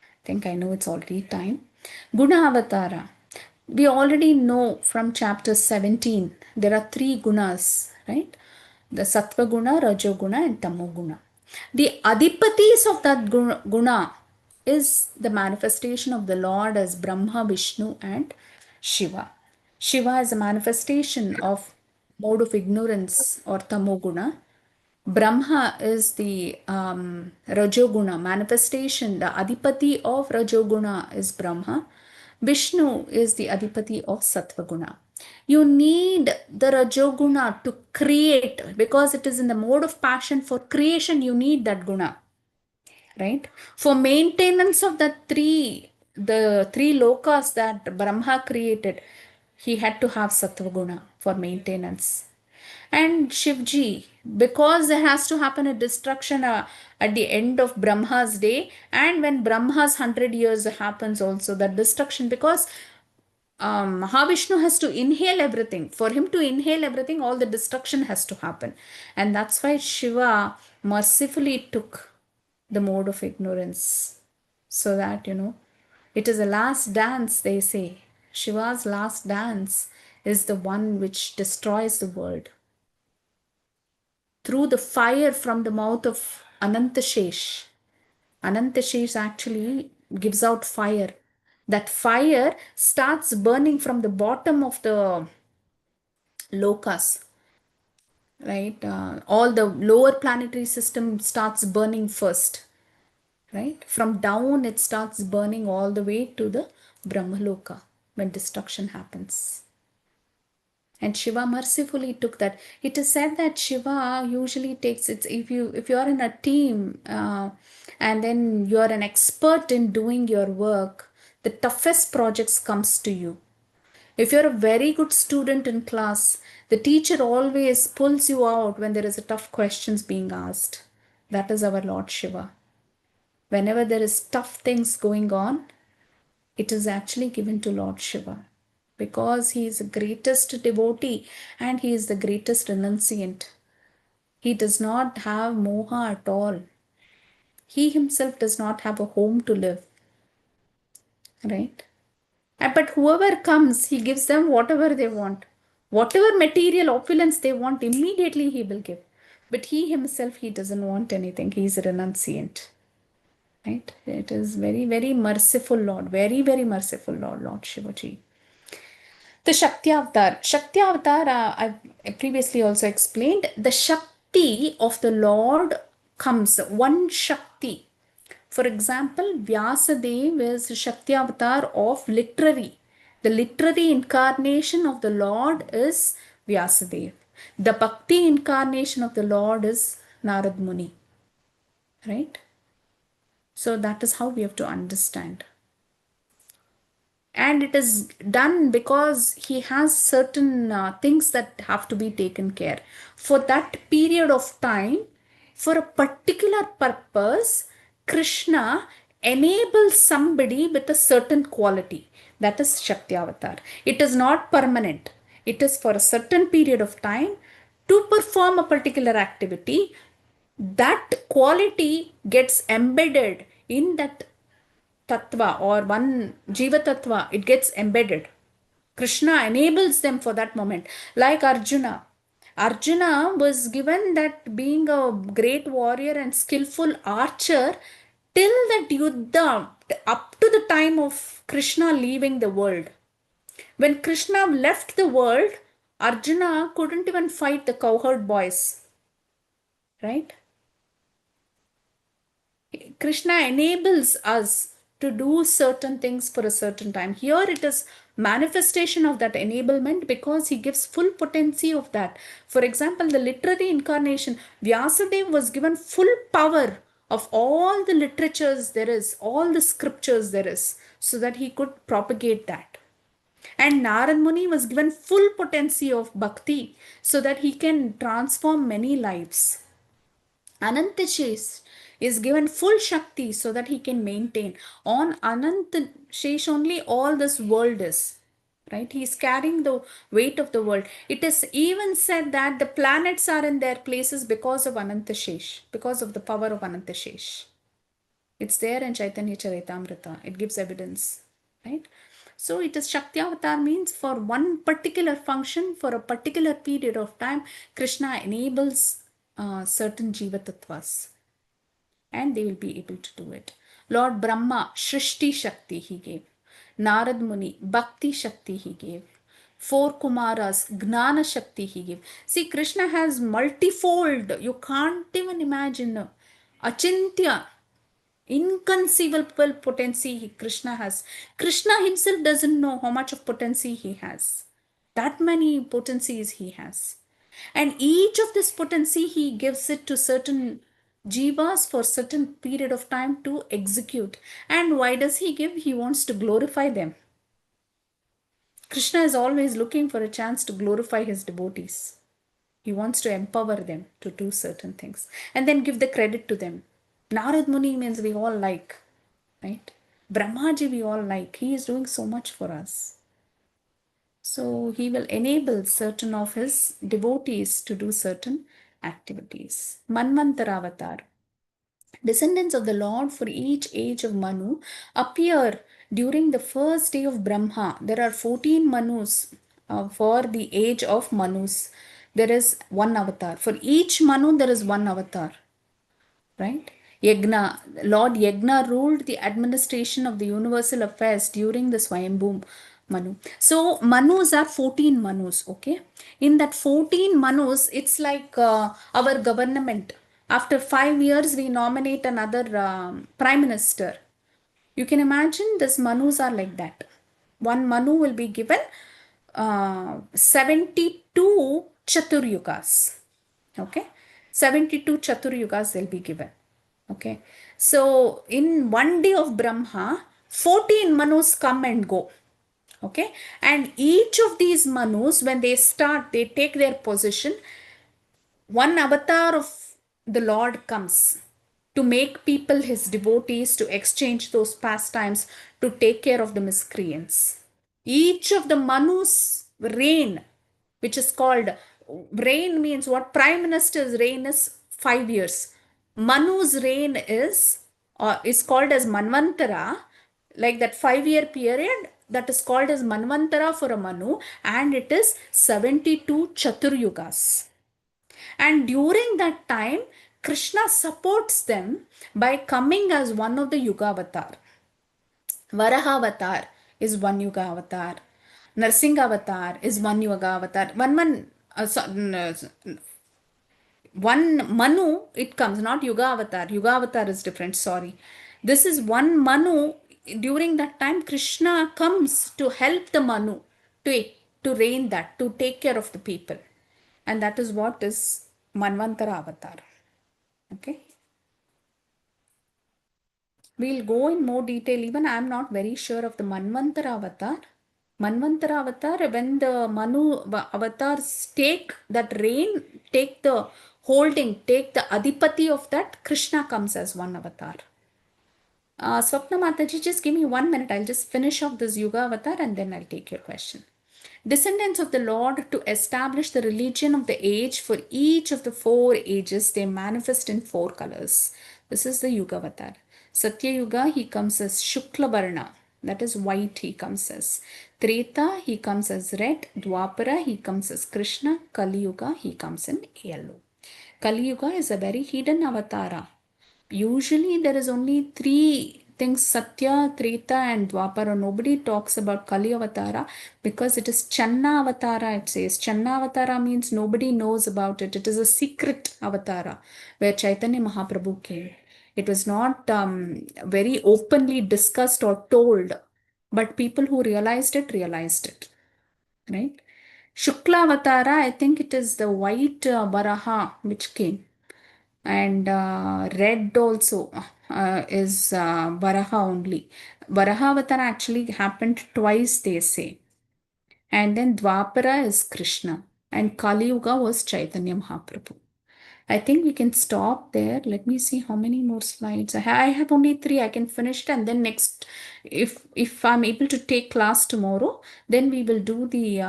I think I know it's already time. Guna Avatara. We already know from chapter 17, there are 3 gunas, right? The Sattva Guna, Rajo Guna, and Tamo Guna. The Adipatis of that guna is the manifestation of the Lord as Brahma, Vishnu, and Shiva. Shiva is a manifestation of mode of ignorance or Tamo Guna. Brahma is the Rajoguna manifestation. The Adipati of Rajoguna is Brahma. Vishnu is the Adipati of Sattvaguna. You need the Rajoguna to create, because it is in the mode of passion. For creation, you need that guna, right? For maintenance of the three lokas that Brahma created, he had to have Sattvaguna for maintenance. And Shivji, because there has to happen a destruction at the end of Brahma's day, and when Brahma's 100 years happens also, that destruction, because Mahavishnu has to inhale everything. For him to inhale everything, all the destruction has to happen. And that's why Shiva mercifully took the mode of ignorance. So that, it is a last dance, they say. Shiva's last dance is the one which destroys the world. Through the fire from the mouth of Anantashesh. Anantashesh actually gives out fire. That fire starts burning from the bottom of the lokas, right? All the lower planetary system starts burning first, right? From down, it starts burning all the way to the Brahmaloka when destruction happens. And Shiva mercifully took that. It is said that Shiva usually takes it. If you are in a team and then you are an expert in doing your work, the toughest projects comes to you. If you're a very good student in class, the teacher always pulls you out when there is a tough questions being asked. That is our Lord Shiva. Whenever there is tough things going on, it is actually given to Lord Shiva, because he is the greatest devotee and he is the greatest renunciant. He does not have moha at all. He himself does not have a home to live, right? But whoever comes, he gives them whatever they want. Whatever material opulence they want, immediately he will give. But he himself, he doesn't want anything. He is a renunciant, right? It is very, very merciful Lord. Very, very merciful Lord Shivaji. The Shakti Avatar. Shakti Avatar, I previously also explained. The Shakti of the Lord comes, one Shakti. For example, Vyasadeva is Shakti Avatar of literary. The literary incarnation of the Lord is Vyasadeva. The Bhakti incarnation of the Lord is Narad Muni. Right? So that is how we have to understand. And it is done because he has certain things that have to be taken care. For that period of time, for a particular purpose, Krishna enables somebody with a certain quality. That is Shakti Avatar. It is not permanent. It is for a certain period of time to perform a particular activity. That quality gets embedded in that tattva or one jiva tattva. It gets embedded. Krishna enables them for that moment. Like Arjuna. Arjuna was given that being a great warrior and skillful archer till that yuddha, up to the time of Krishna leaving the world. When Krishna left the world, Arjuna couldn't even fight the cowherd boys. Right? Krishna enables us to do certain things for a certain time. Here it is manifestation of that enablement, because he gives full potency of that. For example, the literary incarnation, Vyasadeva was given full power of all the literatures there is, all the scriptures there is, so that he could propagate that. And Narad Muni was given full potency of bhakti, so that he can transform many lives. Anantashesh is given full Shakti so that he can maintain. On Anantashesh only all this world is. Right? He is carrying the weight of the world. It is even said that the planets are in their places because of Anantashesh, because of the power of Anantashesh. It's there in Chaitanya Charitamrita. It gives evidence. Right? So it is Shakti Avatar means for one particular function, for a particular period of time, Krishna enables certain Jiva Tattvas, and they will be able to do it. Lord Brahma, Shrishti Shakti he gave. Narad Muni, Bhakti Shakti he gave. 4 Kumaras, Gnana Shakti he gave. See, Krishna has multifold. You can't even imagine. Achintya, inconceivable potency Krishna has. Krishna himself doesn't know how much of potency he has. That many potencies he has. And each of this potency he gives it to certain jivas for certain period of time to execute. And why does he give? He wants to glorify them. Krishna is always looking for a chance to glorify his devotees. He wants to empower them to do certain things and then give the credit to them. Narad Muni means we all like, right? Brahmaji we all like. He is doing so much for us. So he will enable certain of his devotees to do certain activities. Manvantara Avatar. Descendants of the Lord for each age of Manu appear during the first day of Brahma. There are 14 Manus for the age of Manus. There is one avatar. For each Manu, there is one avatar. Right? Yagna, Lord Yagna ruled the administration of the universal affairs during the Swayambhu Manu. So Manus are 14 Manus, okay? In that 14 Manus, it's like our government. After 5 years, we nominate another prime minister. You can imagine this Manus are like that. One Manu will be given 72 Chaturyugas. Okay? 72 Chaturyugas they'll be given. Okay? So, in one day of Brahma, 14 Manus come and go. Okay? And each of these Manus, when they start, they take their position, one avatar of the Lord comes to make people his devotees, to exchange those pastimes, to take care of the miscreants. Each of the Manus reign, which is called, reign means what? Prime Minister's reign is 5 years. Manu's reign is called as Manvantara, like that 5-year period, that is called as Manvantara for a Manu, and it is 72 Chaturyugas. And during that time, Krishna supports them by coming as one of the Yuga avatar. Varaha avatar is one Yuga avatar. Narsingha avatar is one Yuga avatar. One Manu, it comes, not Yuga avatar. Yuga avatar is different, sorry. This is one Manu. During that time, Krishna comes to help the Manu to reign that, to take care of the people. And that is what is Manvantara avatar. Okay. We'll go in more detail. Even I am not very sure of the Manvantara avatar. Manvantara avatar, when the Manu avatars take that reign, take the holding, take the adipati of that, Krishna comes as one avatar. Swapna Mathaji, just give me 1 minute. I'll just finish off this Yuga avatar and then I'll take your question. Descendants of the Lord to establish the religion of the age for each of the 4 ages, they manifest in 4 colors. This is the Yuga avatar. Satya Yuga, he comes as Shukla Varna, that is white, he comes as. Treta, he comes as red. Dwapara, he comes as Krishna. Kali Yuga, he comes in yellow. Kali Yuga is a very hidden avatara. Usually there is only 3 things, Satya, Treta and Dwapara. Nobody talks about Kali Avatara because it is Channa Avatara, it says. Channa Avatara means nobody knows about it. It is a secret Avatara where Chaitanya Mahaprabhu came. It was not very openly discussed or told. but people who realized it, right? Shukla Avatara, I think it is the white Varaha which came. And red also is Varaha only. Varaha Avatara actually happened twice, they say. And then Dwapara is Krishna. And Kali Yuga was Chaitanya Mahaprabhu. I think we can stop there. Let me see how many more slides. I have only 3. I can finish it, and then next, if I'm able to take class tomorrow, then we will do the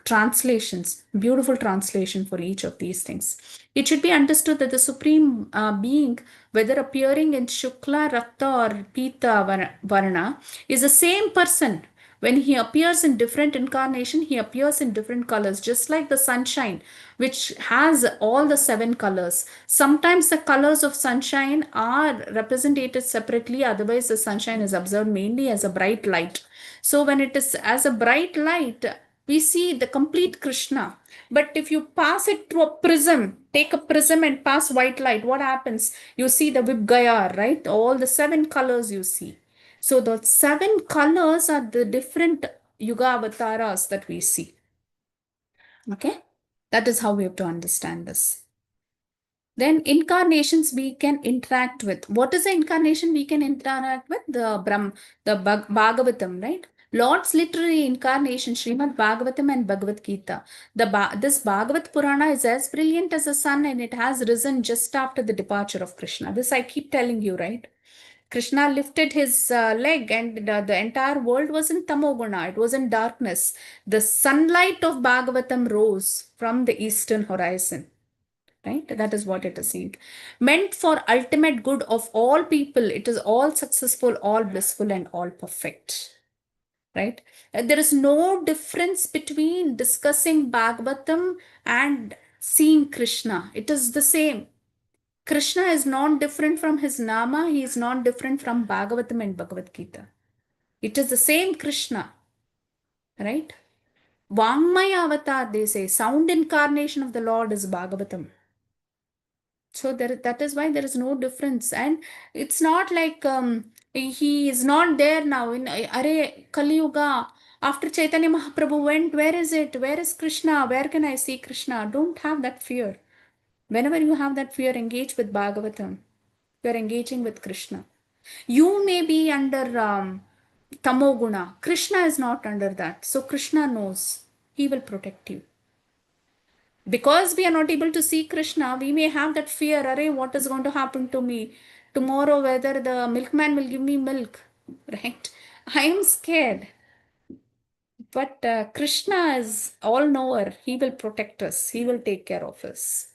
translations, beautiful translation for each of these things. It should be understood that the Supreme Being, whether appearing in Shukla, Rakta or Pita Varna, is the same person. When he appears in different incarnation, he appears in different colors, just like the sunshine, which has all the 7 colors. Sometimes the colors of sunshine are represented separately, otherwise the sunshine is observed mainly as a bright light. So when it is as a bright light, we see the complete Krishna. But if you pass it to a prism, take a prism and pass white light, what happens? You see the Vibgaya, right? All the 7 colors you see. So the 7 colors are the different Yuga avatars that we see. Okay? That is how we have to understand this. Then incarnations we can interact with. What is the incarnation we can interact with? The Bhagavatam, right? Lord's literary incarnation, Śrīmad-Bhāgavatam and Bhagavad Gita. This Bhagavat Purana is as brilliant as the sun, and it has risen just after the departure of Krishna. This I keep telling you, right? Krishna lifted his leg, and the entire world was in tamoguna. It was in darkness. The sunlight of Bhagavatam rose from the eastern horizon. Right? That is what it is saying. Meant for ultimate good of all people. It is all successful, all blissful, and all perfect. Right? There is no difference between discussing Bhagavatam and seeing Krishna. It is the same. Krishna is not different from his Nama. He is not different from Bhagavatam and Bhagavad Gita. It is the same Krishna. Right? Vangmaya avatar, they say. Sound incarnation of the Lord is Bhagavatam. So that is why there is no difference. And it's not like he is not there now. In Are Kali Yuga, after Chaitanya Mahaprabhu went, where is it? Where is Krishna? Where can I see Krishna? Don't have that fear. Whenever you have that fear, engage with Bhagavatam. You are engaging with Krishna. You may be under Tamoguna. Krishna is not under that. So Krishna knows. He will protect you. Because we are not able to see Krishna, we may have that fear, Array, what is going to happen to me? Tomorrow, whether the milkman will give me milk, right? I am scared. But Krishna is all-knower. He will protect us. He will take care of us.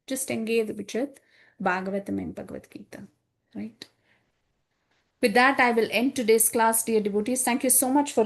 Just engage with Bhagavatam and Bhagavad Gita, right? With that, I will end today's class, dear devotees. Thank you so much for